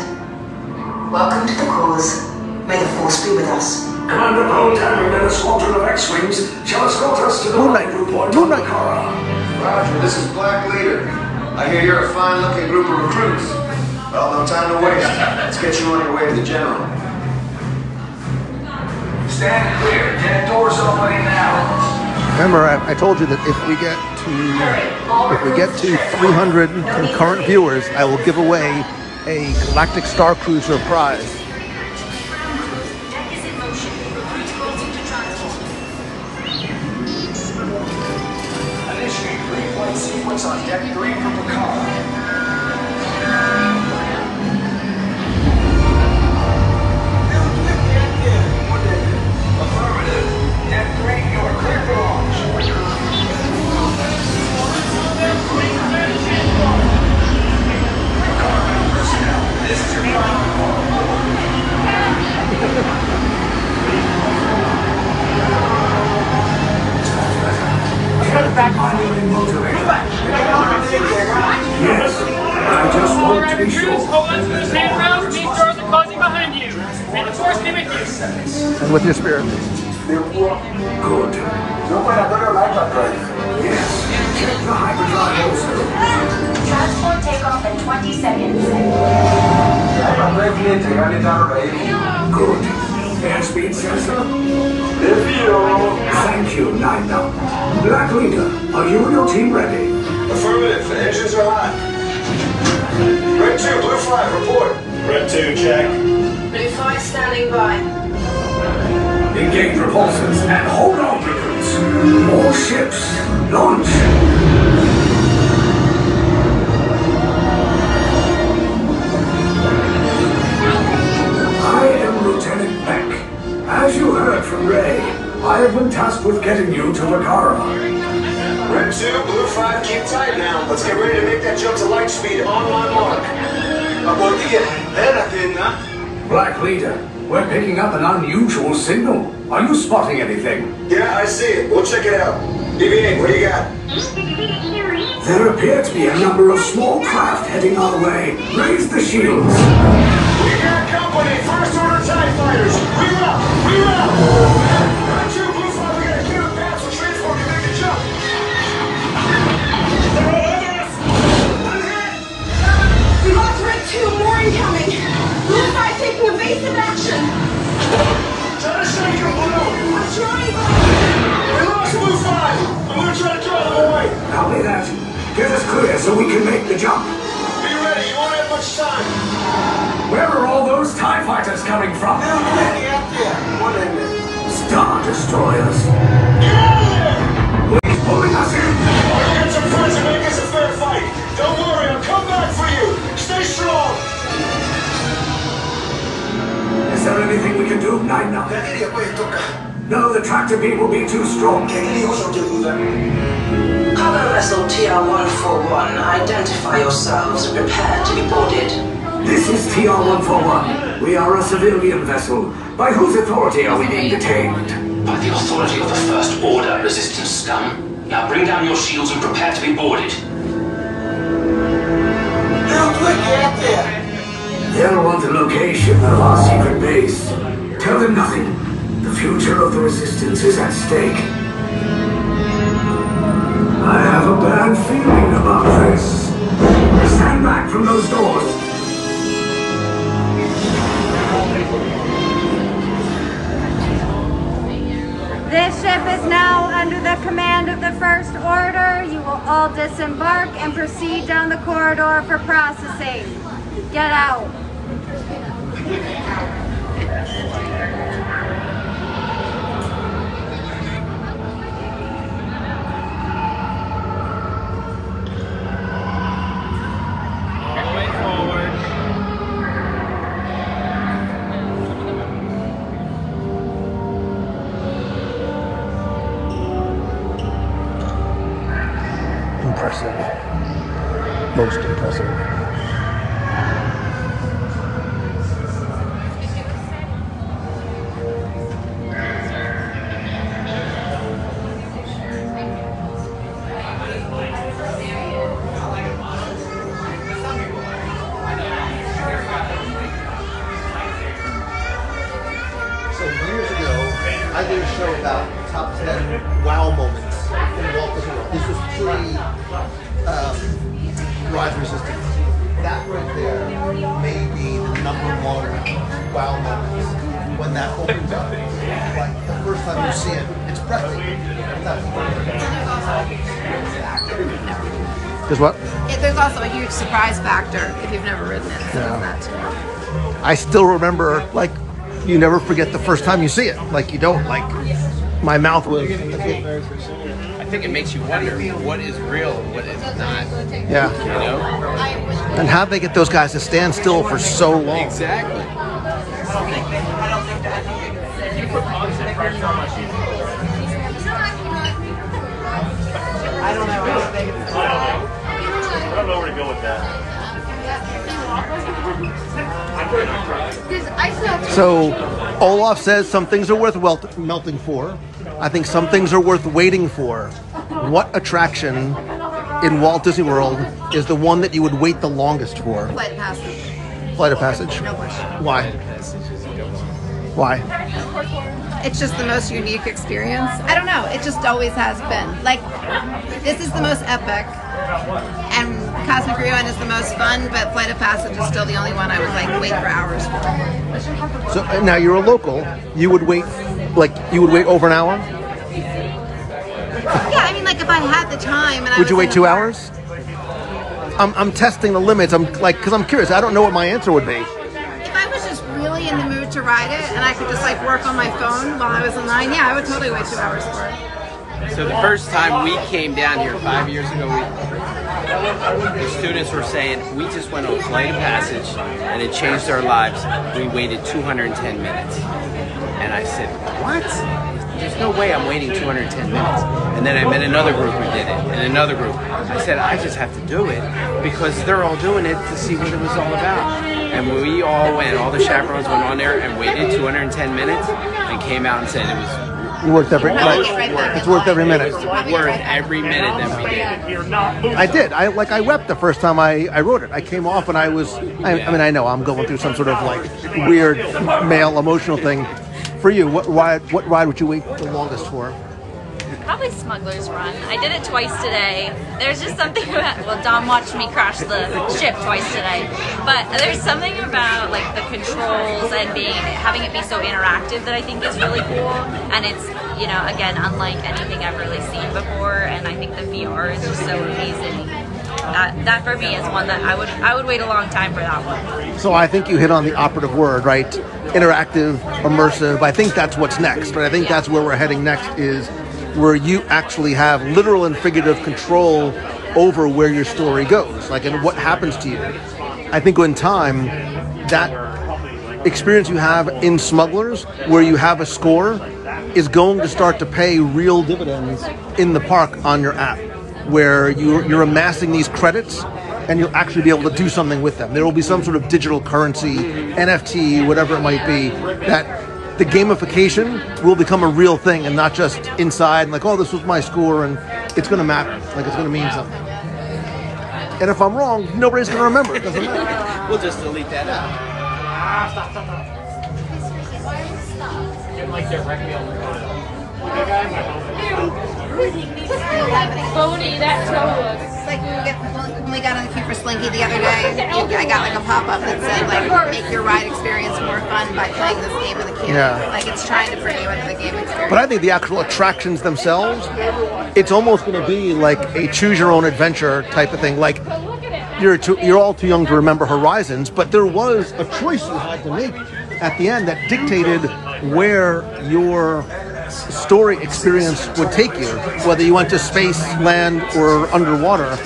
Welcome to the cause. May the Force be with us. Commander Poe Dameron and a squadron of X-Wings shall escort us to the rendezvous point on Pucara. Roger, this is Black Leader. I hear you're a fine-looking group of recruits. Well, no time to waste. Let's get you on your way to the General. Stand clear. Jet doors opening now. Remember, I told you that if we get to 300 concurrent viewers, I will give away a Galactic Star Cruiser prize. Initiate pre-flight sequence on Deck 3 for Pucara. Affirmative. Deck 3, you are clear for launch. Personnel, this is your final call. Yes, I just want to be sure. Hold on to those handrails, these doors are closing behind you. May the Force be with you. And with your spirit. Good. Yes, check the hyperdrive also. Transport takeoff in 20 seconds. Good. Airspeed sensor? Thank you, 9-9. Black Leader, are you and your team ready? Affirmative. The engines are hot. Red 2, Blue 5, report. Red 2, check. Blue 5 standing by. Engage repulsors and hold on, recruits. More ships. Launch. I am Lieutenant Beck. As you heard from Ray, I have been tasked with getting you to Pucara. Red 2, Blue 5, keep tight now. Let's get ready to make that jump to light speed on my mark. Black Leader, we're picking up an unusual signal. Are you spotting anything? Yeah, I see it. We'll check it out. BB-8, what do you got? There appear to be a number of small craft heading our way. Raise the shields. We got company. First order TIE fighters. Reroute! Reroute! Round 2, Blue 5, we gotta clear the path so transport can make a jump. They're all over us! I'm hit! We lost Red 2, more incoming. Blue 5 taking evasive action. Try to shake your blue! I'm trying. We lost Blue 5! I'm gonna try to draw them away! Copy that. Get us clear so we can make the jump. Be ready, you won't have much time. Where are all those TIE fighters coming from? Star Destroyers. Get out of there! He's pulling us in. I'll get some friends and make this a fair fight. Don't worry, I'll come back for you. Stay strong. Is there anything we can do, 9-9? No, the tractor beam will be too strong. Cargo vessel TR-141, identify yourselves and prepare to be boarded. This is TR-141. We are a civilian vessel. By whose authority are we being detained? By the authority of the First Order, Resistance scum. Now bring down your shields and prepare to be boarded. They'll want the location of our secret base. Tell them nothing. The future of the Resistance is at stake. I have a bad feeling about this. Stand back from those doors. This ship is now under the command of the First Order. You will all disembark and proceed down the corridor for processing. Get out. Impressive. Most impressive. So years ago, I did a show about top 10 wow moments in Walt Disney World. This was pre-Rise Resistance. That right there may be the number one wow moment. When that opens up, like the first time you see it, it's breathtaking. There's what? There's also a huge surprise factor if you've never ridden it. So that too. I still remember, like, you never forget the first time you see it. Like, you don't, like, my mouth was... I think it makes you wonder what is real and what is not. Yeah. You know? And how'd they get those guys to stand still for so long? Exactly. You put constant pressure on my shoes. I don't know. I don't know where to go with that. So, Olaf says some things are worth melting for. I think some things are worth waiting for. What attraction in Walt Disney World is the one that you would wait the longest for? Flight of Passage. Flight of Passage? No question. Why? Why? It's just the most unique experience. I don't know. It just always has been. Like, this is the most epic. And Cosmic Rewind is the most fun, but Flight of Passage is still the only one I would like wait for hours for. So now you're a local. You would wait, like you would wait over an hour? Yeah, I mean, like if I had the time and I Would you was wait 2 hours? I'm testing the limits. I'm like, because I'm curious. I don't know what my answer would be. If I was just really in the mood to ride it and I could just like work on my phone while I was in line, yeah, I would totally wait 2 hours for it. So the first time we came down here 5 years ago, the students were saying, we just went on Flight of Passage and it changed our lives. We waited 210 minutes. And I said, what? there's no way I'm waiting 210 minutes. And then I met another group who did it, and another group. I said, I just have to do it because they're all doing it to see what it was all about. And we all went, all the chaperones went on there and waited 210 minutes and came out and said it was You worked every it's worth every minute. It was worth every minute that we did. I did. I wept the first time I wrote it. I came off and I mean, I know I'm going through some sort of like weird male emotional thing. For you, what ride would you wait the longest for? Probably Smuggler's Run. I did it twice today. There's just something about, well, Dom watched me crash the ship twice today, but there's something about like the controls and having it be so interactive that I think is really cool. And it's, you know, again, unlike anything I've really seen before, and I think the VR is just so amazing. That for me is one that I would wait a long time for that one. So I think you hit on the operative word, right? Interactive, immersive. I think that's what's next, right? I think that's where we're heading next, is where you actually have literal and figurative control over where your story goes, like, and what happens to you. I think in time, that experience you have in Smugglers, where you have a score, is going to start to pay real dividends in the park on your app, where you're amassing these credits and you'll actually be able to do something with them. There will be some sort of digital currency, NFT, whatever it might be, that the gamification will become a real thing and not just inside and like, oh, this was my score, and it's going to matter. Like, it's going to mean something. And if I'm wrong, nobody's going to remember. It doesn't matter. We'll just delete that out. Phony, that's so It's like when we got on the queue for Slinky the other day, I got like a pop-up that said like, make your ride experience more fun by playing this game in the queue. Yeah. Like, it's trying to bring you into the game experience. But I think the actual attractions themselves, it's almost going to be like a choose-your-own-adventure type of thing. Like, you're all too young to remember Horizons, but there was a choice you had to make at the end that dictated where your story experience would take you, whether you went to space, land, or underwater.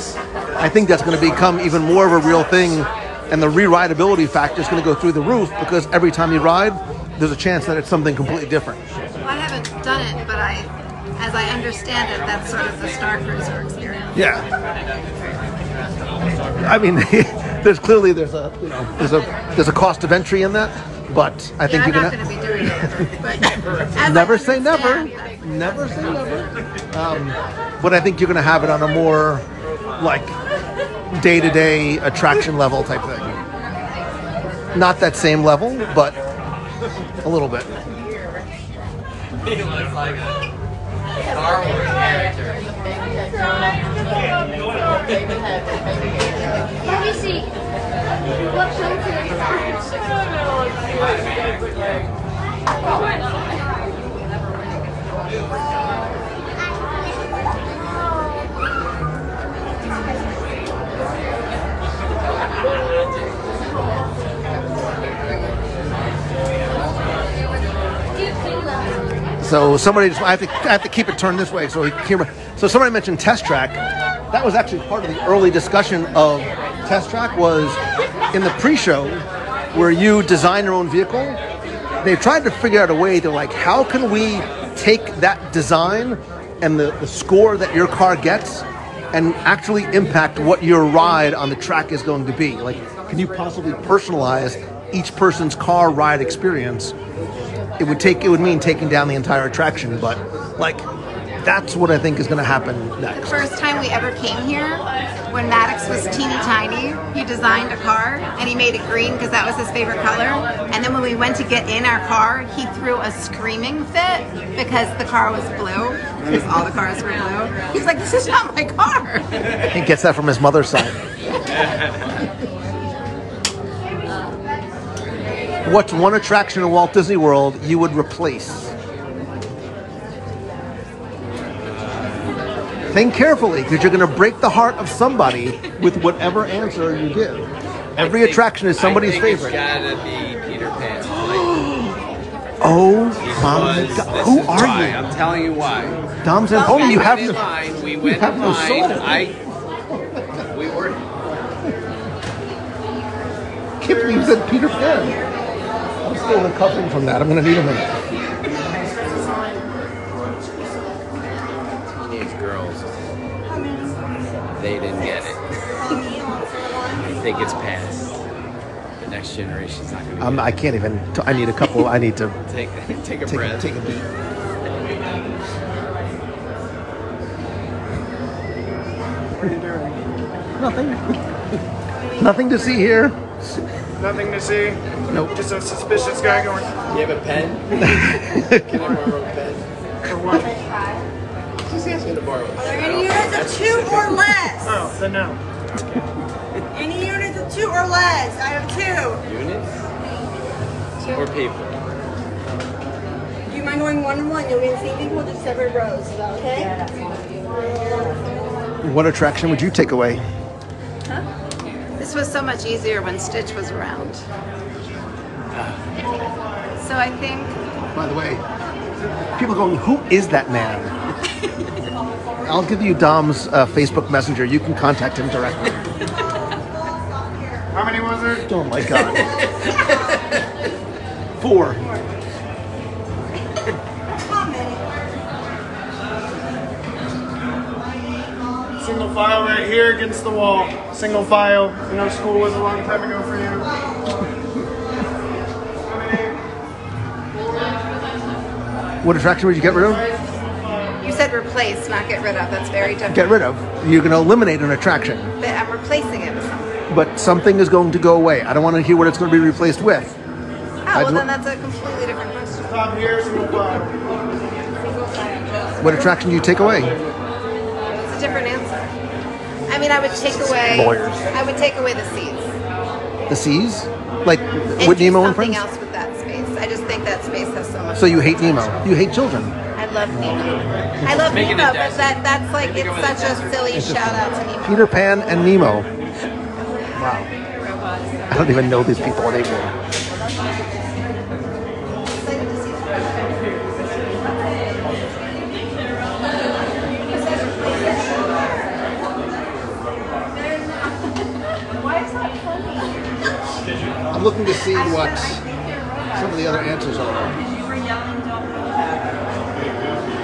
I think that's going to become even more of a real thing, and the re-rideability factor is going to go through the roof, because every time you ride, there's a chance that it's something completely different. Well, I haven't done it, but as I understand it, that's sort of the Star Cruiser experience. Yeah. I mean, there's a cost of entry in that, but I think I'm you're not going to be doing it. But never say never. Never say never. But I think you're going to have it on a more like day-to-day attraction level type thing. Not that same level, but a little bit. He looks like a Star Wars character. Let me see. What So I have to keep it turned this way. So somebody mentioned Test Track. That was actually part of the early discussion of Test Track, was in the pre-show where you design your own vehicle. They tried to figure out a way to, like, how can we take that design and the score that your car gets and actually impact what your ride on the track is going to be? Like, can you possibly personalize each person's car ride experience? It would mean taking down the entire attraction, but like, that's what I think is going to happen next. The first time we ever came here, when Maddox was teeny tiny, he designed a car and he made it green because that was his favorite color. And then when we went to get in our car, he threw a screaming fit because the car was blue, because all the cars were blue. He's like, this is not my car. He gets that from his mother's side. What's one attraction in Walt Disney World you would replace? Think carefully, because you're going to break the heart of somebody with whatever answer you give. Every attraction is somebody's favorite. It's gotta be Peter Pan. Oh my God! Who are why. you? I'm telling you why. Dom said, "Oh, you have no line. We you went have in no line. soul." We were. Kipling said Peter Pan. I'm still recovering from that. I'm going to need a minute. They didn't get it. I think it's past. The next generation's not going to get it. I can't even. I need a couple. I need to Take a breath. Take a beat. What are you doing? Nothing. Nothing to see here. Nothing to see? Nope. Just a suspicious guy going. Do you have a pen? Can I borrow a pen? For what? She's asking to borrow a pen. Are there any units of 2 or less? Oh, then no. Any units of 2 or less? I have 2. Units? Or people? Do you mind going 1-on-1? You'll get to see people just separate rows. Is that okay? Yeah, that's fine. What attraction would you take away? This was so much easier when Stitch was around. So I think... By the way, people going, who is that man? I'll give you Dom's Facebook Messenger. You can contact him directly. How many was there? Oh my God. 4. Single file right here against the wall. Single file. You know, school was a long time ago for you. What attraction would you get rid of? You said replace, not get rid of. That's very different. Get rid of. You're going to eliminate an attraction. But I'm replacing it with something. But something is going to go away. I don't want to hear what it's going to be replaced with. Oh, well then that's a completely different question. Top here, single file. What attraction do you take away? It's a different answer. I mean, I would take away... Lawyers. I would take away the seas. The seas? Like And with do Nemo and something Friends? else with that space. I just think that space has so much... So you hate Nemo. You hate children. I love Nemo. I love Make it Nemo, a but that's like, it's such a silly shout out to Nemo. Peter Pan and Nemo. Wow. I don't even know these people anymore. I'm looking to see what some of the other answers are.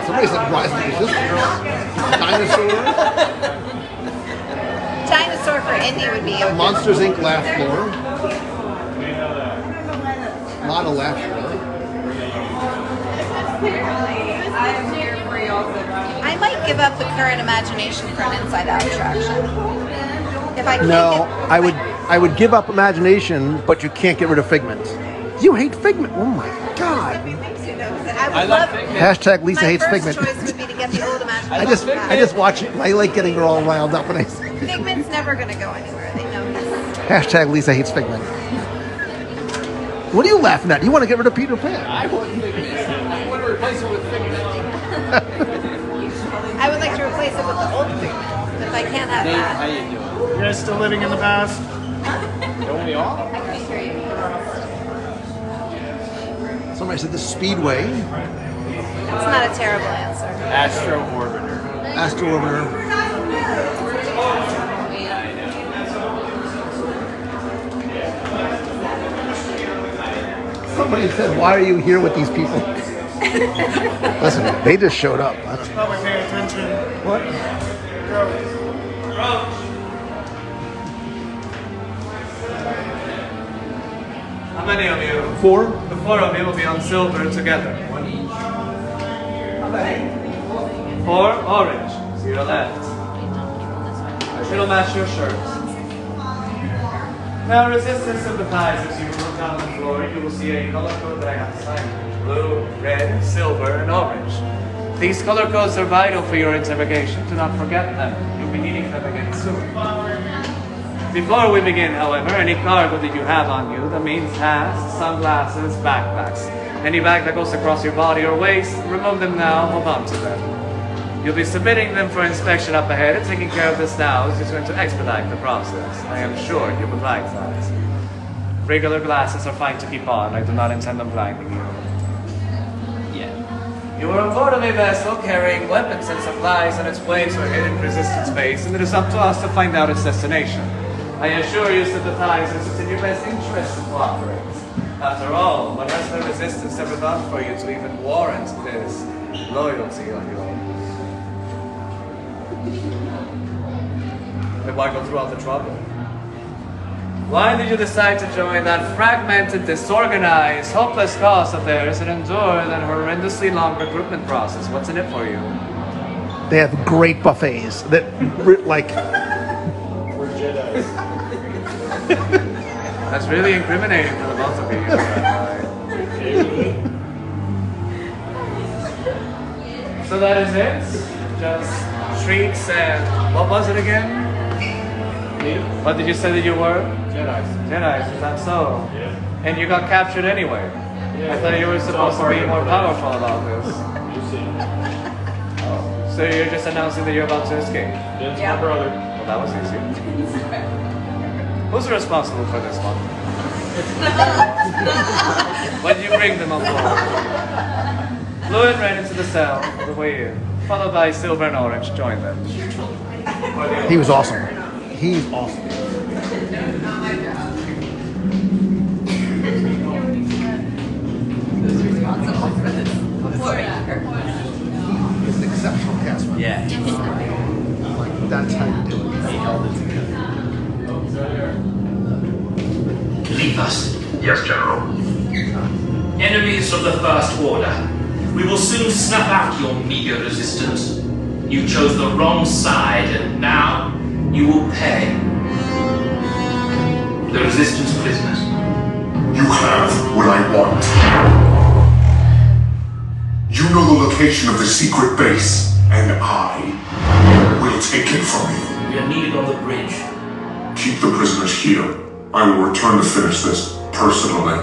Somebody said Rise of the Resistance. Dinosaur. Dinosaur for Indy would be okay. Monsters Inc. laugh floor. A lot of laugh floor. I might give up the current imagination for an Inside Out attraction. If I can't No, get, I would give up imagination, but you can't get rid of Figment. You hate Figment. Oh my God. I would love Hashtag Lisa hates my Figment. first choice would be to get the old imagination. I just watch it. I like getting her all riled up when I see. Figment's never going to go anywhere. They know this. Hashtag Lisa hates Figment. What are you laughing at? You want to get rid of Peter Pan? I want Figment. I want to replace it with Figment. I would like to replace it with the old Figment. But if I can't have Nate, that. how you doing? You guys still living in the past? Don't we all? I can't hear you. Somebody said the Speedway. That's not a terrible answer. Astro Orbiter. Astro Orbiter. Somebody said, why are you here with these people? Listen, they just showed up. I don't know. Probably pay attention. What? How many of you? 4. The 4 of you will be on silver together. 1 each. How many? 4 orange. 0 left. It'll match your shirts. Now resistance sympathizers, you will look down the floor, you will see a color code that I have signed. Blue, red, silver, and orange. These color codes are vital for your interrogation. Do not forget them. You'll be needing them again soon. Before we begin, however, any cargo that you have on you, that means hats, sunglasses, backpacks. Any bag that goes across your body or waist, remove them now, hold on to them. You'll be submitting them for inspection up ahead, and taking care of this now is just going to expedite the process. I am sure you would like that. Regular glasses are fine to keep on. I do not intend on blinding you. Yeah. You are on board of a vessel carrying weapons and supplies on its way to a hidden resistance base, and it is up to us to find out its destination. I assure you, sympathizers, it's in your best interest to cooperate. After all, what has the resistance ever done for you to even warrant this loyalty of yours? Why go through all the trouble? Why did you decide to join that fragmented, disorganized, hopeless cause of theirs and endure that horrendously long recruitment process? What's in it for you? They have great buffets that, like... We're Jedis. That's really incriminating for the both of you. So that is it? Just treats and... what was it again? What did you say that you were? Jedis. Jedis, is that so? Yeah. And you got captured anyway? Yeah. I thought you were supposed to be more powerful about this. You see. So you're just announcing that you're about to escape? It's my brother. Well, that was easy. Who's responsible for this one? When did you bring them on board? Blue and red into the cell on the way in, followed by silver and orange join them. He was awesome. He's awesome. He's an exceptional cast member. Yeah. Like, that's how you do it. He held it together. Leave us. Yes, General. Enemies of the First Order. We will soon snuff out your meager resistance. You chose the wrong side, and now you will pay. The Resistance prisoners. You have what I want. You know the location of the secret base, and I will take it from you. We are needed on the bridge. Keep the prisoners here. I will return to finish this personally.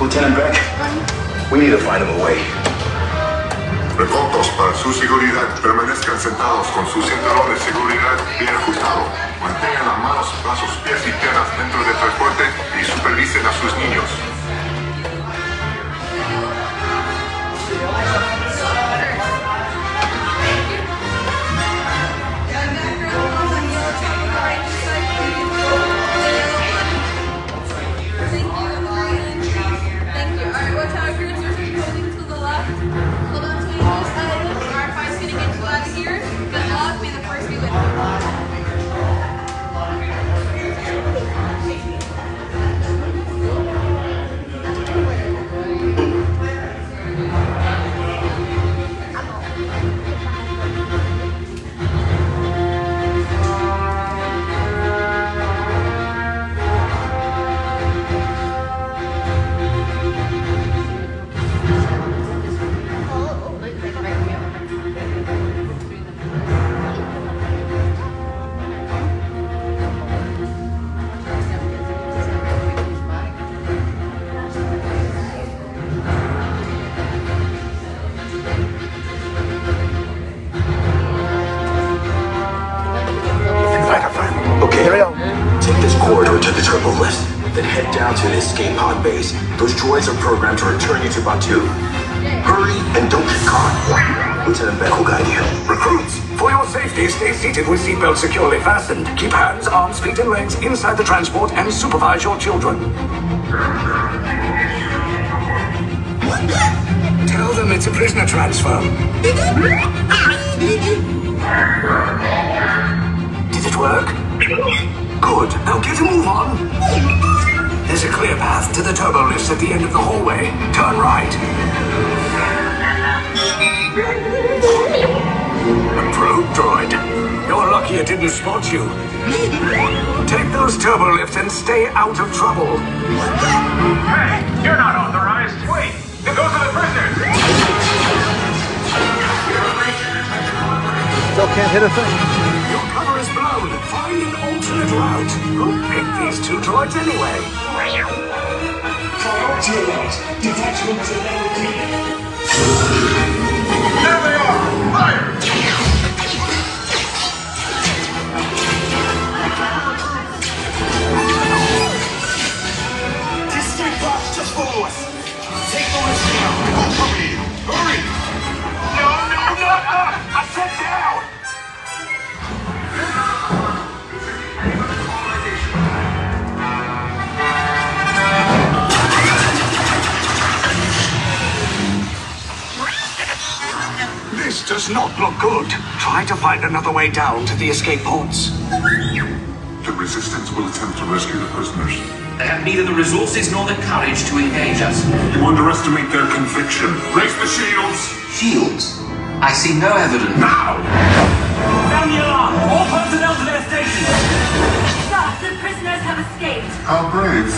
Lieutenant Beck, we need to find him a way. Recortos para su seguridad. Permanezcan sentados con su cinturón de seguridad bien ajustado. Mantengan las manos, brazos, pies y piernas dentro del transporte y supervisen a sus niños. Then head down to the escape pod base. Those droids are programmed to return you to Batu. Hurry and don't get caught. Lieutenant Beck will guide you. Recruits, for your safety, stay seated with seatbelts securely fastened. Keep hands, arms, feet, and legs inside the transport and supervise your children. Tell them it's a prisoner transfer. Did it work? Good. Now get a move on. There's a clear path to the turbo lifts at the end of the hallway. Turn right. probe droid. You're lucky it didn't spot you. Take those turbo lifts and stay out of trouble. Hey, you're not authorized. Wait, it goes to the prisoners. Still can't hit a thing. Your cover is blown. Find an alternate route. Who picked these two droids anyway? Priority alert. Detachment delay completed. There they are! Fire! Distant box, just follow us. Take the list down. Hurry! Hurry! No, not up! I said down! This does not look good. Try to find another way down to the escape pods. The Resistance will attempt to rescue the prisoners. They have neither the resources nor the courage to engage us. You underestimate their conviction. Raise the shields! Shields? I see no evidence. Now! Sound the alarm! All personnel to their stations! Sir, the prisoners have escaped. How brave,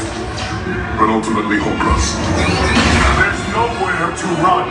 but ultimately hopeless. There's nowhere to run.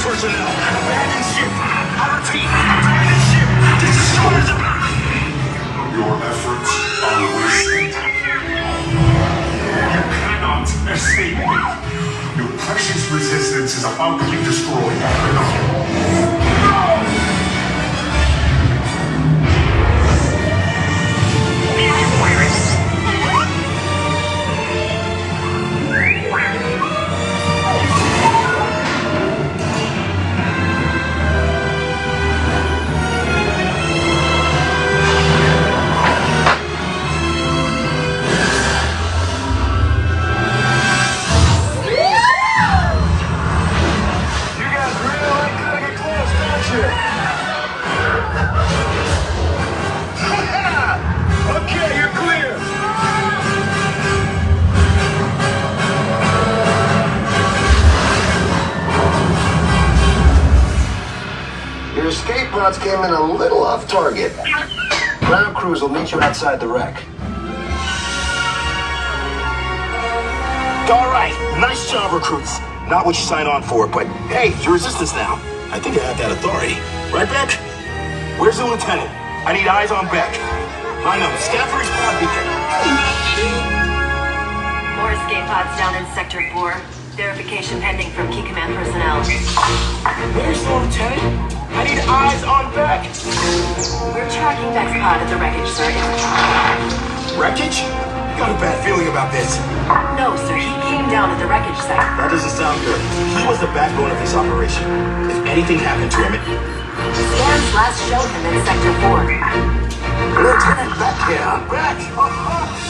Personnel, abandon ship. I repeat, abandon ship. This destroys them. Your efforts are wasted. You cannot escape me. Your precious resistance is about to be destroyed. Okay, you're clear. Your escape pods came in a little off target. Ground crews will meet you outside the wreck. All right, nice job, recruits. Not what you signed on for, but hey, you're resistance now. I think I have that authority. Right, Beck? Where's the lieutenant? I need eyes on Beck. I know, Stafford's pod beacon. More escape pods down in Sector 4. Verification pending from key command personnel. Where's the lieutenant? I need eyes on Beck. We're tracking Beck's pod at the wreckage, sir. Wreckage? Got a bad feeling about this. No, sir. He came down at the wreckage site. That doesn't sound good. He was the backbone of this operation. If anything happened to him, Scans last showed him in Sector 4. Lieutenant Beck here. Beck!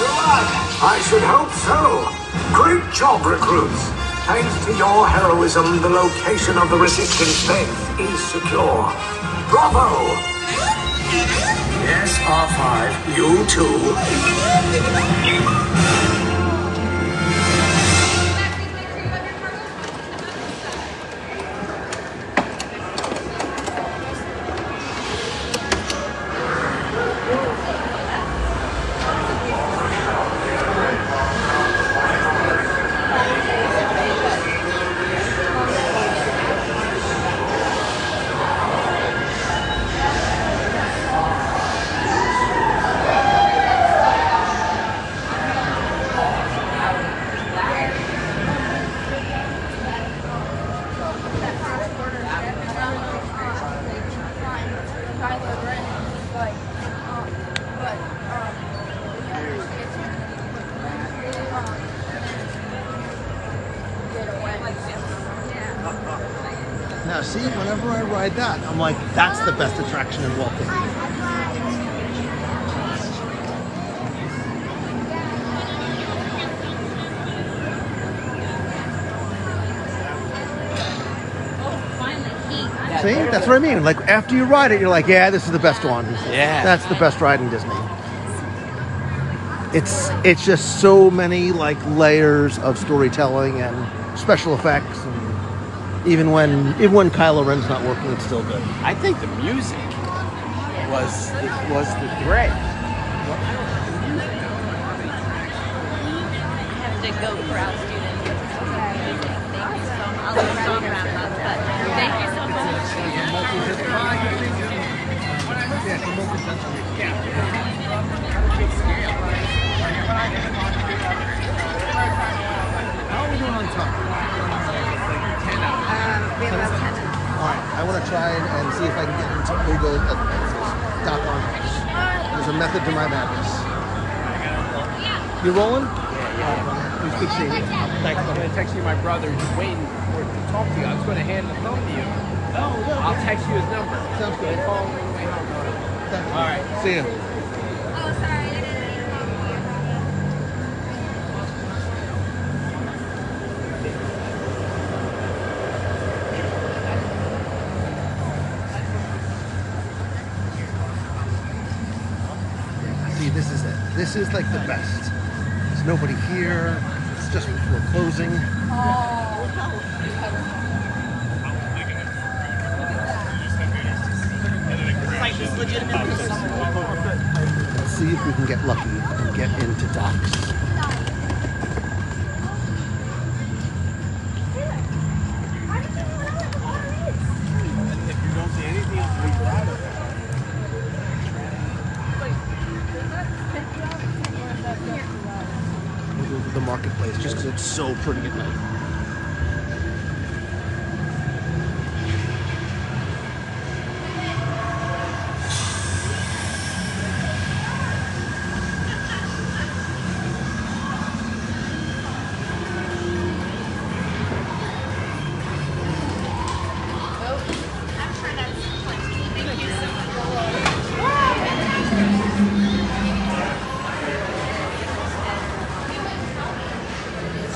You're alive! I should hope so. Great job, recruits. Thanks to your heroism, the location of the Resistance faith is secure. Bravo! Yes, R5, you too. whenever I ride that, I'm like, that's the best attraction in Walt Disney. See, that's what I mean. Like after you ride it, you're like, yeah, this is the best one. Yeah. That's the best ride in Disney. It's just so many like layers of storytelling and special effects, and even when Kylo Ren's not working, it's still good. I think the music was the thread. I have to go crowd student. Thank you so much. I'll talk about that, but thank you so much. How are we doing on time? We have about 10. Alright, I want to try and see if I can get into Ogo at Doc Arnold's. There's a method to my madness. You rolling? Yeah. It was good seeing you. Thanks, I'm going to text you my brother. He's waiting to talk to you. I was going to hand the phone to you. Oh, no. I'll text you his number. Sounds good. Call him on the way home. All right. See you. Oh, sorry. See, this is it. This is like the best. There's nobody here. It's just before closing. Let's see if we can get lucky and get into Doc's. We'll go to the marketplace just because it's so pretty at night.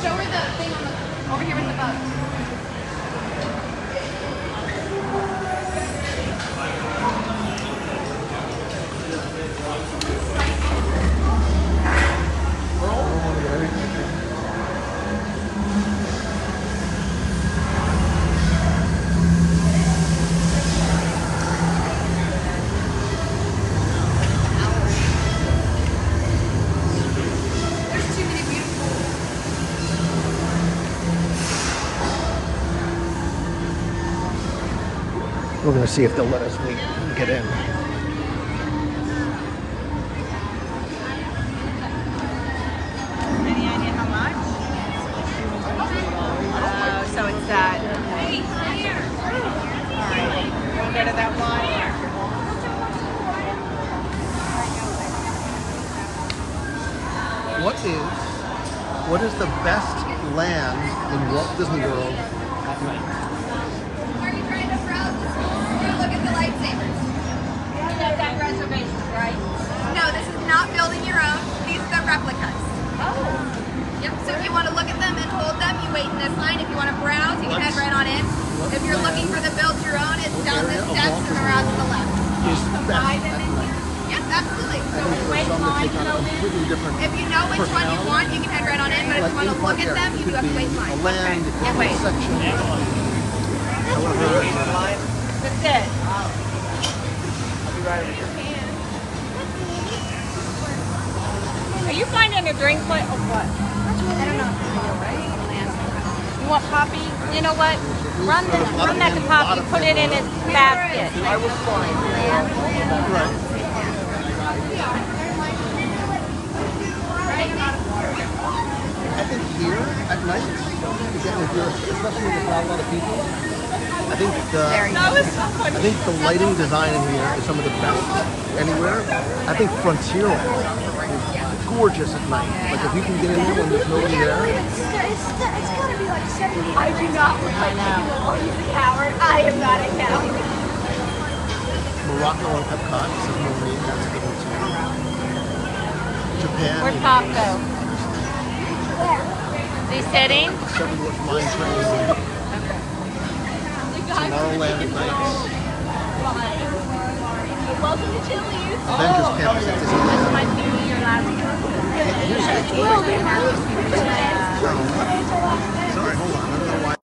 Show her the thing on the, over here with the bug. There's too many beautiful. We're going to see if they'll let us wait and get in. Any idea how much? So it's that. Alright. We'll go to that one. What is the best land in Walt Disney World at night? Are you trying to browse the school? Look at the lightsabers. You have that reservations, right? No, this is not building your own. These are the replicas. Oh. Yep, so if you want to look at them and hold them, you wait in this line. If you want to browse, you can head right on in. If you're looking for the build your own, it's down the steps and around to the left. Yes, absolutely. So wait in line to go in. If you know which one you want, you can head right on in. But if you want to look at them, you do have to wait in line. A land, Yeah, wait. section. That's it. I'll be right over here. Are you finding a drink plate or what? I don't know. You want Poppy? You know what? Run that to Poppy. Put it in his basket. I was fine. I think here at night, again, if you're, especially with not a lot of people, I think the lighting design in here is some of the best anywhere. I think Frontierland is gorgeous at night. Like if you can get in there when there's nobody there. It's gotta be like 70. I do not look like he's a coward. I am not a coward. Morocco and Epcot, says Maureen, that's a good one too. Japan. Where'd Pop go? Is he sitting? Seven North Line train. Tomorrowland at night. Welcome to Chili's. Avengers Campus at Disneyland. This might be your last Sorry, hold on. I don't know why.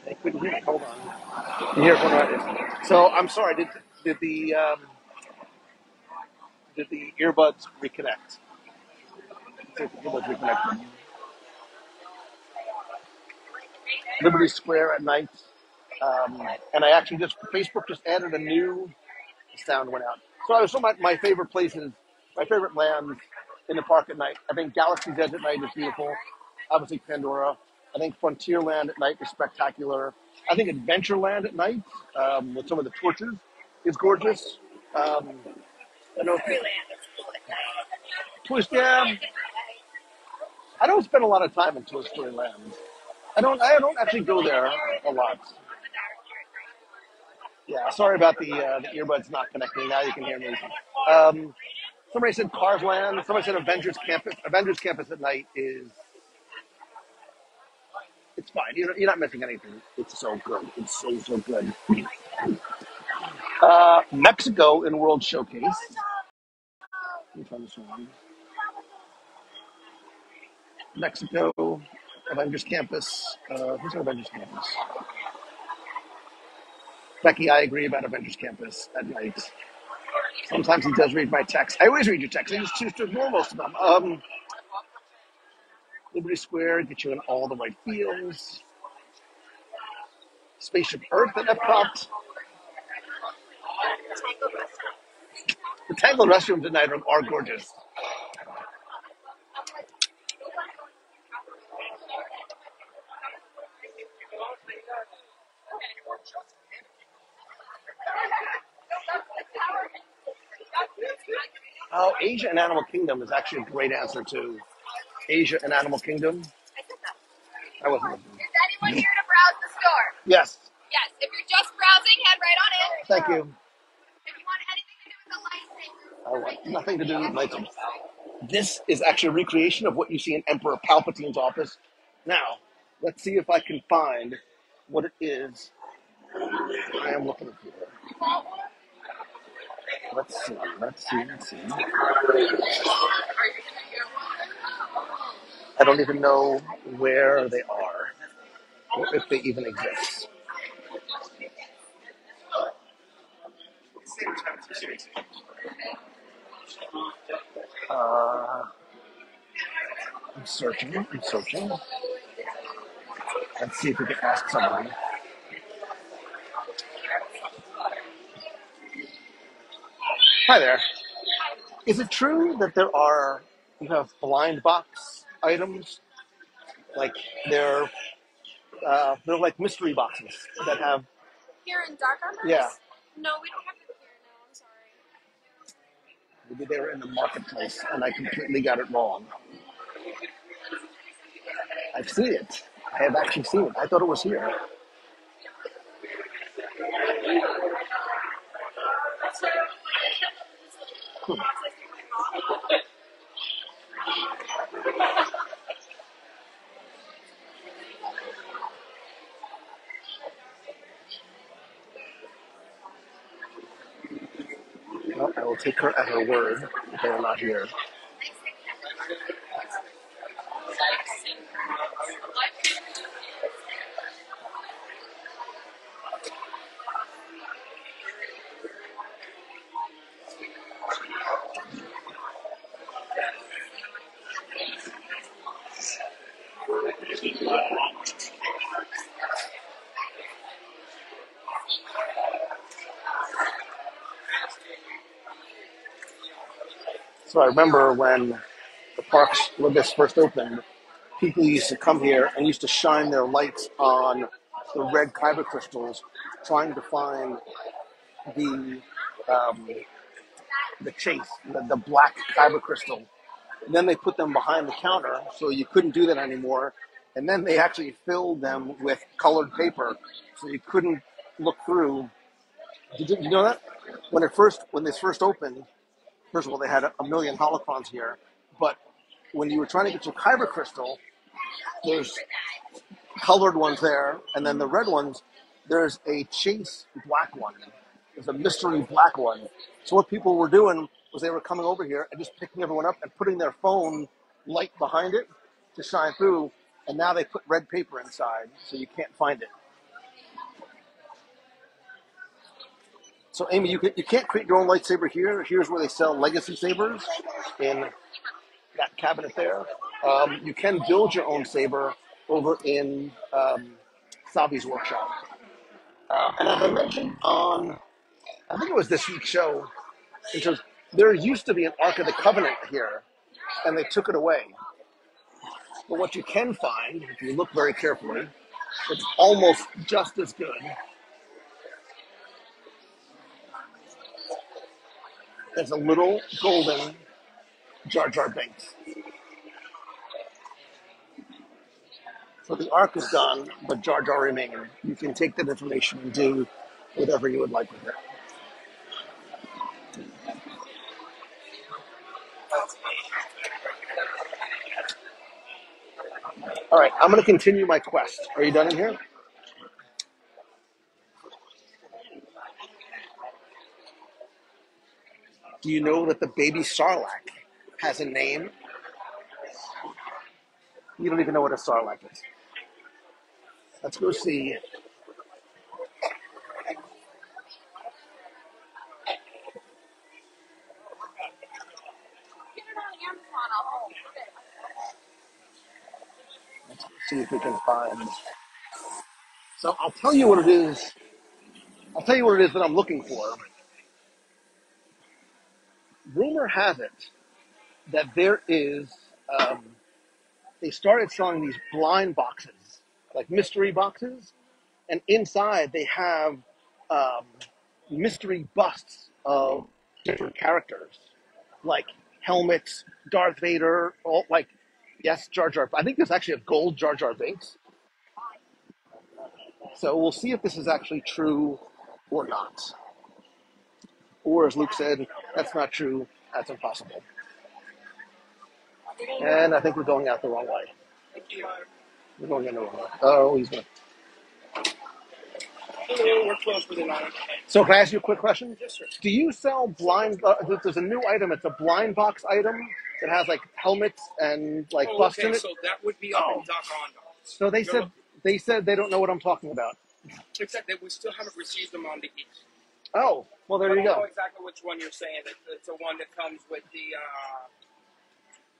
I couldn't hear me. Hold on. You hear what it is. So I'm sorry. Did the earbuds reconnect? Did the earbuds reconnect? Liberty Square at night, and I actually Facebook just added a new sound went out. So I was talking about my favorite places, my favorite lands in the park at night. I think Galaxy's Edge at night is beautiful. Obviously Pandora. I think Frontierland at night is spectacular. I think Adventureland at night, with some of the torches, is gorgeous. I know Toy Story. I don't spend a lot of time in Toy Story Land. I don't actually go there a lot. Yeah, sorry about the earbuds not connecting. Now you can hear me. Somebody said Cars Land. Somebody said Avengers Campus. Avengers Campus at night it's fine. You're not missing anything. It's so good. It's so good. Mexico in World Showcase. Let me find this one. Mexico, Avengers Campus. Who's on Avengers Campus? Becky, I agree about Avengers Campus at night. Sometimes he does read my text. I always read your text. I just choose to ignore most of them. Liberty Square, get you in all the right feels. Spaceship Earth at Epcot. The Tangled restrooms at night are gorgeous. Oh, Asia and Animal Kingdom is actually a great answer to Asia and Animal Kingdom. I wasn't listening. Is anyone here to browse the store? Yes. Yes. If you're just browsing, head right on in. Thank you. If you want anything to do with the lightsabers, I want nothing to do with lightsabers. This is actually a recreation of what you see in Emperor Palpatine's office. Now, let's see if I can find what it is I am looking for. Let's see. I don't even know where they are, or if they even exist. I'm searching. Let's see if we can ask someone. Hi there. Is it true that you have blind box items? Like they're like mystery boxes that have. here in Dark Armor? Yeah. No, we don't have them here. No, I'm sorry. Maybe they were in the marketplace and I completely got it wrong. I've seen it. I have actually seen it. I thought it was here. Well, I will take her at her word. They are not here. So I remember when the parks, when this first opened, people used to come here and used to shine their lights on the red kyber crystals, trying to find the um, the chase, the black kyber crystal. And then they put them behind the counter, so you couldn't do that anymore. And then they actually filled them with colored paper, so you couldn't look through. Did you know that? When this first opened, first of all, they had a million holocrons here, but when you were trying to get your kyber crystal, there's colored ones there, and then the red ones, there's a chase black one. There's a mystery black one. So what people were doing was they were coming over here and just picking everyone up and putting their phone light behind it to shine through, and now they put red paper inside, so you can't find it. So Amy, you can't create your own lightsaber here. Here's where they sell legacy sabers in that cabinet there. You can build your own saber over in Savi's workshop. And as I mentioned on, I think it was this week's show, it was, there used to be an Ark of the Covenant here, and they took it away. But what you can find, if you look very carefully, it's almost just as good. There's a little golden Jar Jar Binks. So the Ark is gone, but Jar Jar remains. You can take that information and do whatever you would like with it. All right, I'm going to continue my quest. Are you done in here? Do you know that the baby Sarlacc has a name? You don't even know what a Sarlacc is. Let's go see. Let's see if we can find. So I'll tell you what it is. I'll tell you what it is that I'm looking for. Rumor has it that there is. They started selling these blind boxes, like mystery boxes, and inside they have mystery busts of different characters, like helmets, Darth Vader, all, like, yes, Jar Jar. I think there's actually a gold Jar Jar Binks. So we'll see if this is actually true or not. Or as Luke said, that's not true, that's impossible. And I think we're going out the wrong way. We're going in the wrong way. Oh, he's going to. We're close with an item. So can I ask you a quick question? Yes, sir. Do you sell blind, there's a new item, it's a blind box item that has like helmets and like busts in it? So that would be up in Doc Ondo. So they said they don't know what I'm talking about. Except that we still haven't received them on the East. Oh, well there you I don't go. know exactly which one you're saying. It's the one that comes with the...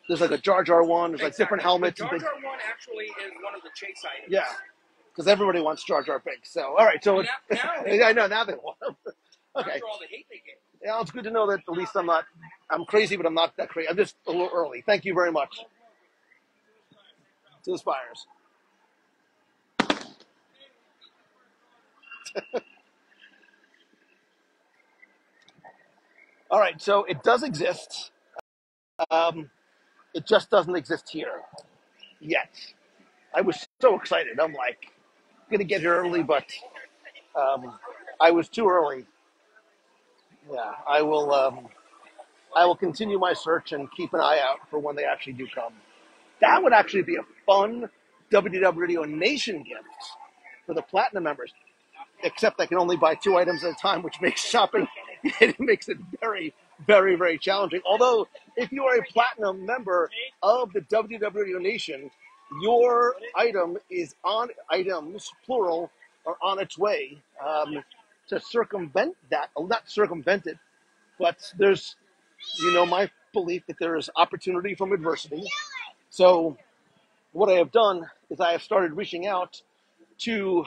There's like a Jar Jar one, there's like different helmets. The Jar Jar one actually is one of the chase items. Yeah, because everybody wants Jar Jar Binks. So, all right, so I know, now they want them. Okay. After all the hate they gave. Yeah, it's good to know that at least I'm crazy, but I'm not that crazy. I'm just a little early. Thank you very much. To the Spires. All right, so it does exist. It just doesn't exist here yet. I was so excited. I'm like, going to get here early, but I was too early. Yeah, I will continue my search and keep an eye out for when they actually do come. That would actually be a fun WDW Radio Nation gift for the Platinum members. Except I can only buy 2 items at a time, which makes shopping, it makes it very, very, very challenging. Although, if you are a Platinum member of the WDW Radio Nation, your item is on, items, plural, are on its way to circumvent that. Well, not circumvent it, but there's, my belief that there is opportunity from adversity. So what I have done is I have started reaching out to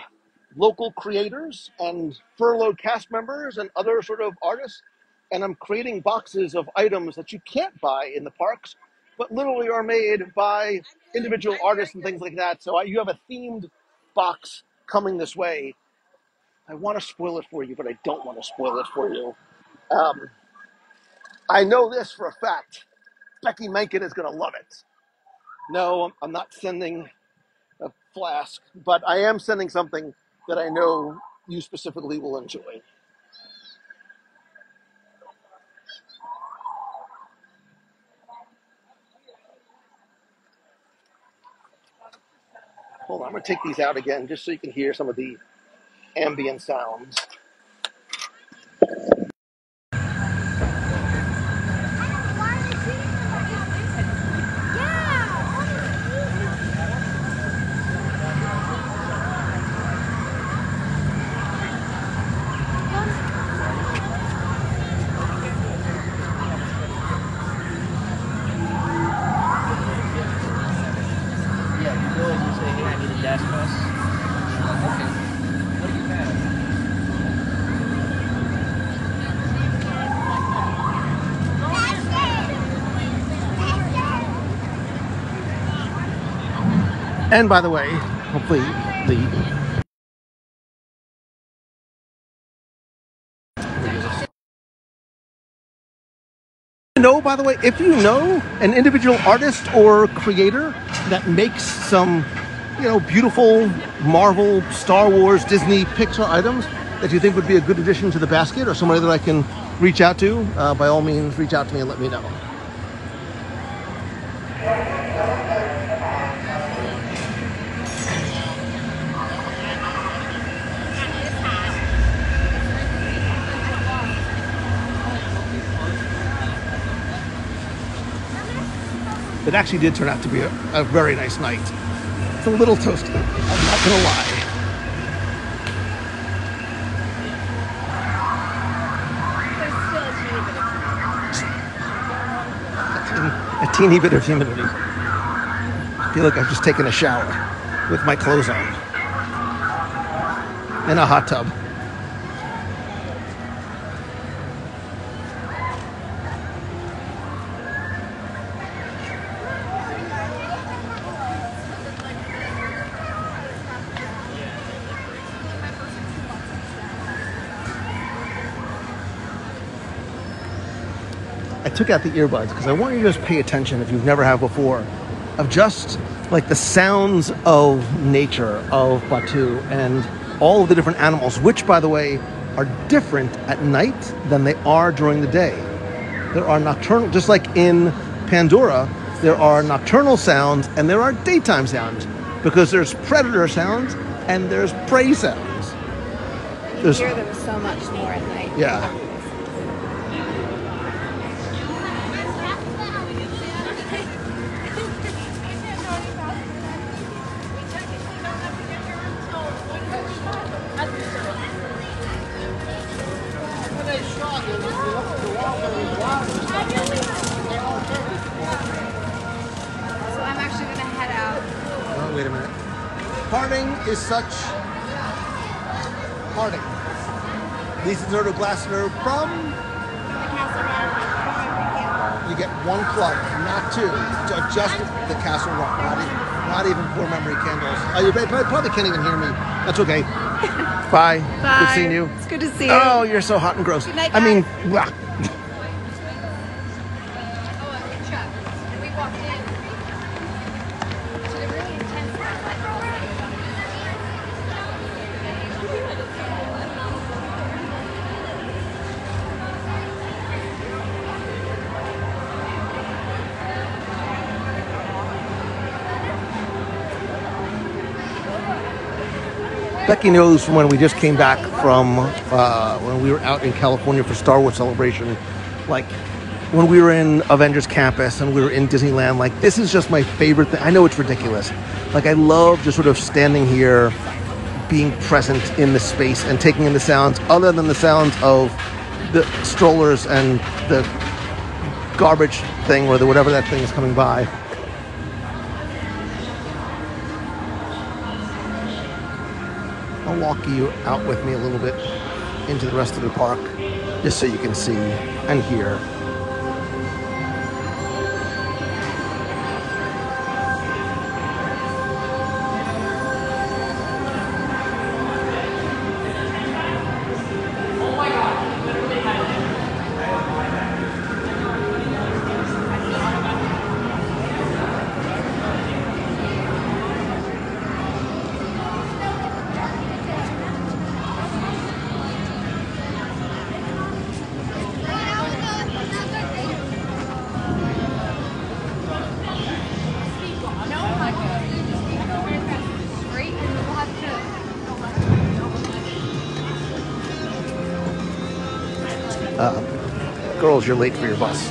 local creators and furloughed cast members and other sort of artists, and I'm creating boxes of items that you can't buy in the parks, but literally are made by individual artists and things like that. So you have a themed box coming this way. I want to spoil it for you, but I don't want to spoil it for you. I know this for a fact. Becky Menken is going to love it. No, I'm not sending a flask, but I am sending something that I know you specifically will enjoy. Hold on, I'm going to take these out again just so you can hear some of the ambient sounds. And by the way, hopefully by the way, if you know an individual artist or creator that makes some, beautiful Marvel, Star Wars, Disney, Pixar items that you think would be a good addition to the basket, or somebody that I can reach out to, by all means, reach out to me and let me know. It actually did turn out to be a very nice night. It's a little toasty, I'm not gonna lie. A teeny bit of humidity. I feel like I've just taken a shower with my clothes on in a hot tub. I took out the earbuds because I want you to just pay attention, if you've never have before, of just like the sounds of nature of Batu and all of the different animals, which, by the way, are different at night than they are during the day. There are nocturnal, just like in Pandora, there are nocturnal sounds and there are daytime sounds, because there's predator sounds and there's prey sounds. You hear them so much more at night. Yeah. Wait a minute. Harding is such Harding. Lisa Zerto Glassner from. You get one plug, not two. Just the Castle Rock. Not even Poor Memory Candles. You probably can't even hear me. That's okay. Bye. Bye. Good seeing you. It's good to see you. Oh, you're so hot and gross. Good night, I mean, blah. Becky knows from when we just came back from when we were out in California for Star Wars Celebration, like when we were in Avengers Campus and we were in Disneyland, like this is just my favorite thing. I know it's ridiculous. Like I love just sort of standing here, being present in the space and taking in the sounds other than the sounds of the strollers and the garbage thing or the whatever that thing is coming by. I'll walk you out with me a little bit into the rest of the park just so you can see and hear. or else you're late for your bus.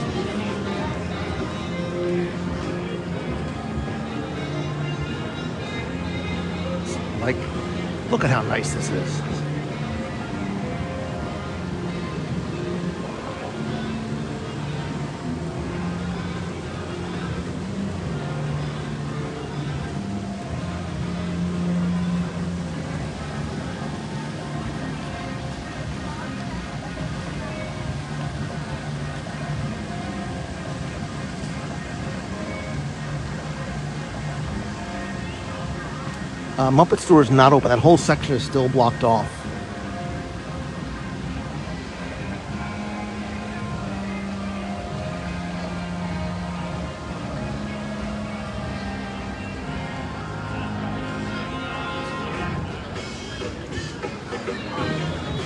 Like, look at how nice this is. Muppet Store is not open. That whole section is still blocked off.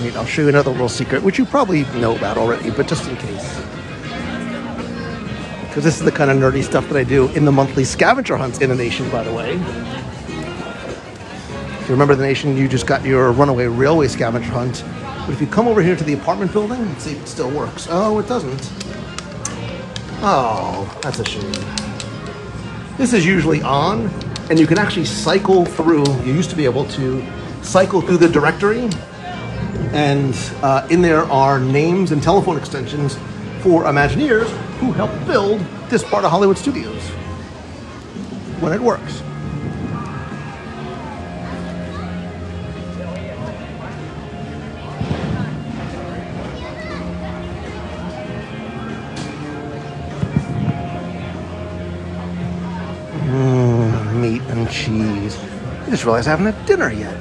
Wait, I'll show you another little secret, which you probably know about already, but just in case. Because this is the kind of nerdy stuff that I do in the monthly scavenger hunts in the nation, by the way. If you remember the nation, you just got your runaway railway scavenger hunt. But if you come over here to the apartment building, let's see if it still works. Oh, it doesn't. Oh, that's a shame. This is usually on, and you can actually cycle through. You used to be able to cycle through the directory, and in there are names and telephone extensions for Imagineers who helped build this part of Hollywood Studios when it works. Meat and cheese. I just realized I haven't had dinner yet.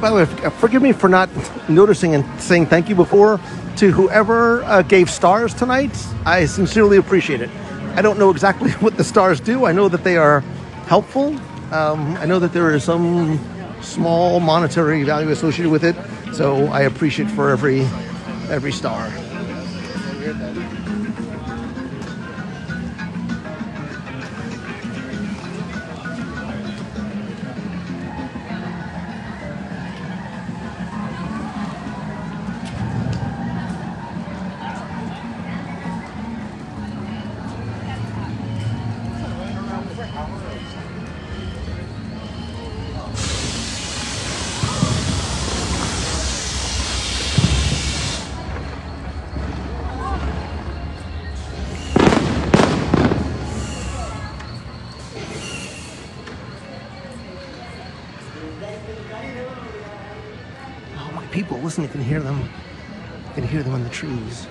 By the way, forgive me for not noticing and saying thank you before to whoever gave stars tonight. I sincerely appreciate it. I don't know exactly what the stars do. I know that they are helpful. I know that there is some small monetary value associated with it. So I appreciate for every star. People, listen, you can hear them. You can hear them in the trees.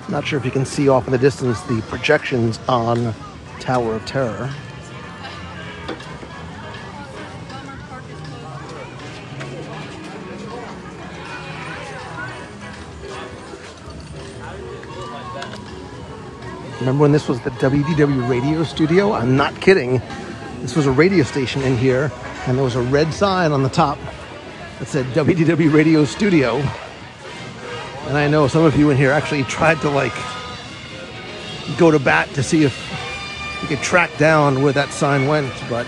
Not sure if you can see off in the distance the projections on Tower of Terror. Remember when this was the WDW radio studio? I'm not kidding. This was a radio station in here, and there was a red sign on the top that said WDW radio studio. And I know some of you in here actually tried to like go to bat to see if you could track down where that sign went, but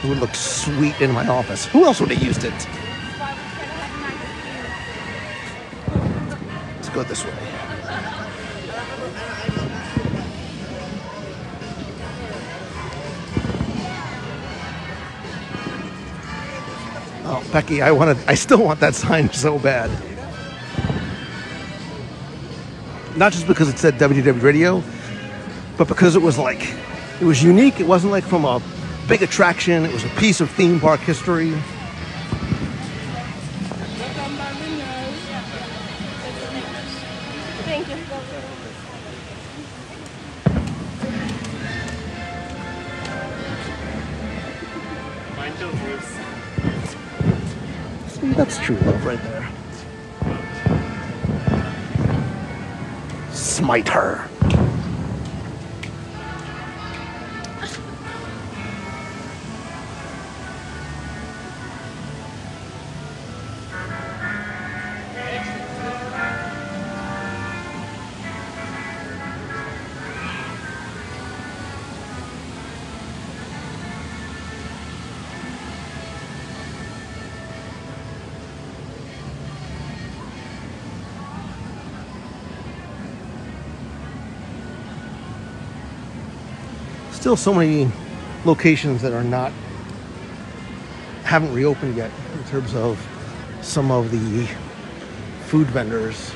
it would look sweet in my office. Who else would have used it? Let's go this way. Oh, Becky, I still want that sign so bad. Not just because it said WDW Radio, but because it was unique. It wasn't like from a big attraction. It was a piece of theme park history. Thank you. See, that's true love right there. Smite her. Still so many locations that haven't reopened yet in terms of some of the food vendors.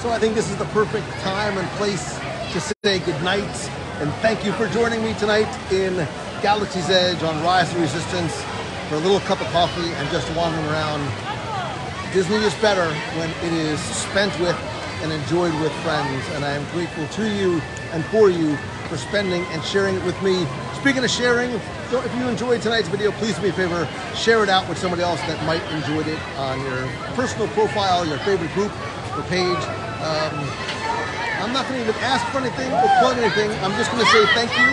So I think this is the perfect time and place to say goodnight and thank you for joining me tonight in Galaxy's Edge on Rise of Resistance for a little cup of coffee and just wandering around. Disney is better when it is spent with and enjoyed with friends, and I am grateful to you and for you for spending and sharing it with me. Speaking of sharing, if you enjoyed tonight's video, please do me a favor, share it out with somebody else that might enjoy it on your personal profile, your favorite group or page. I'm not going to even ask for anything or plug anything. I'm just going to say thank you,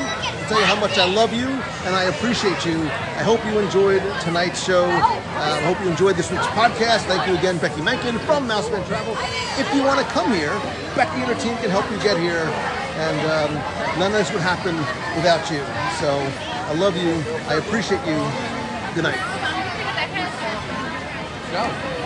tell you how much I love you and I appreciate you. I hope you enjoyed tonight's show. I hope you enjoyed this week's podcast. Thank you again, Becky Menken from Mouseman Travel. If you want to come here, Becky and her team can help you get here, and none of this would happen without you. So I love you. I appreciate you. Good night. Go.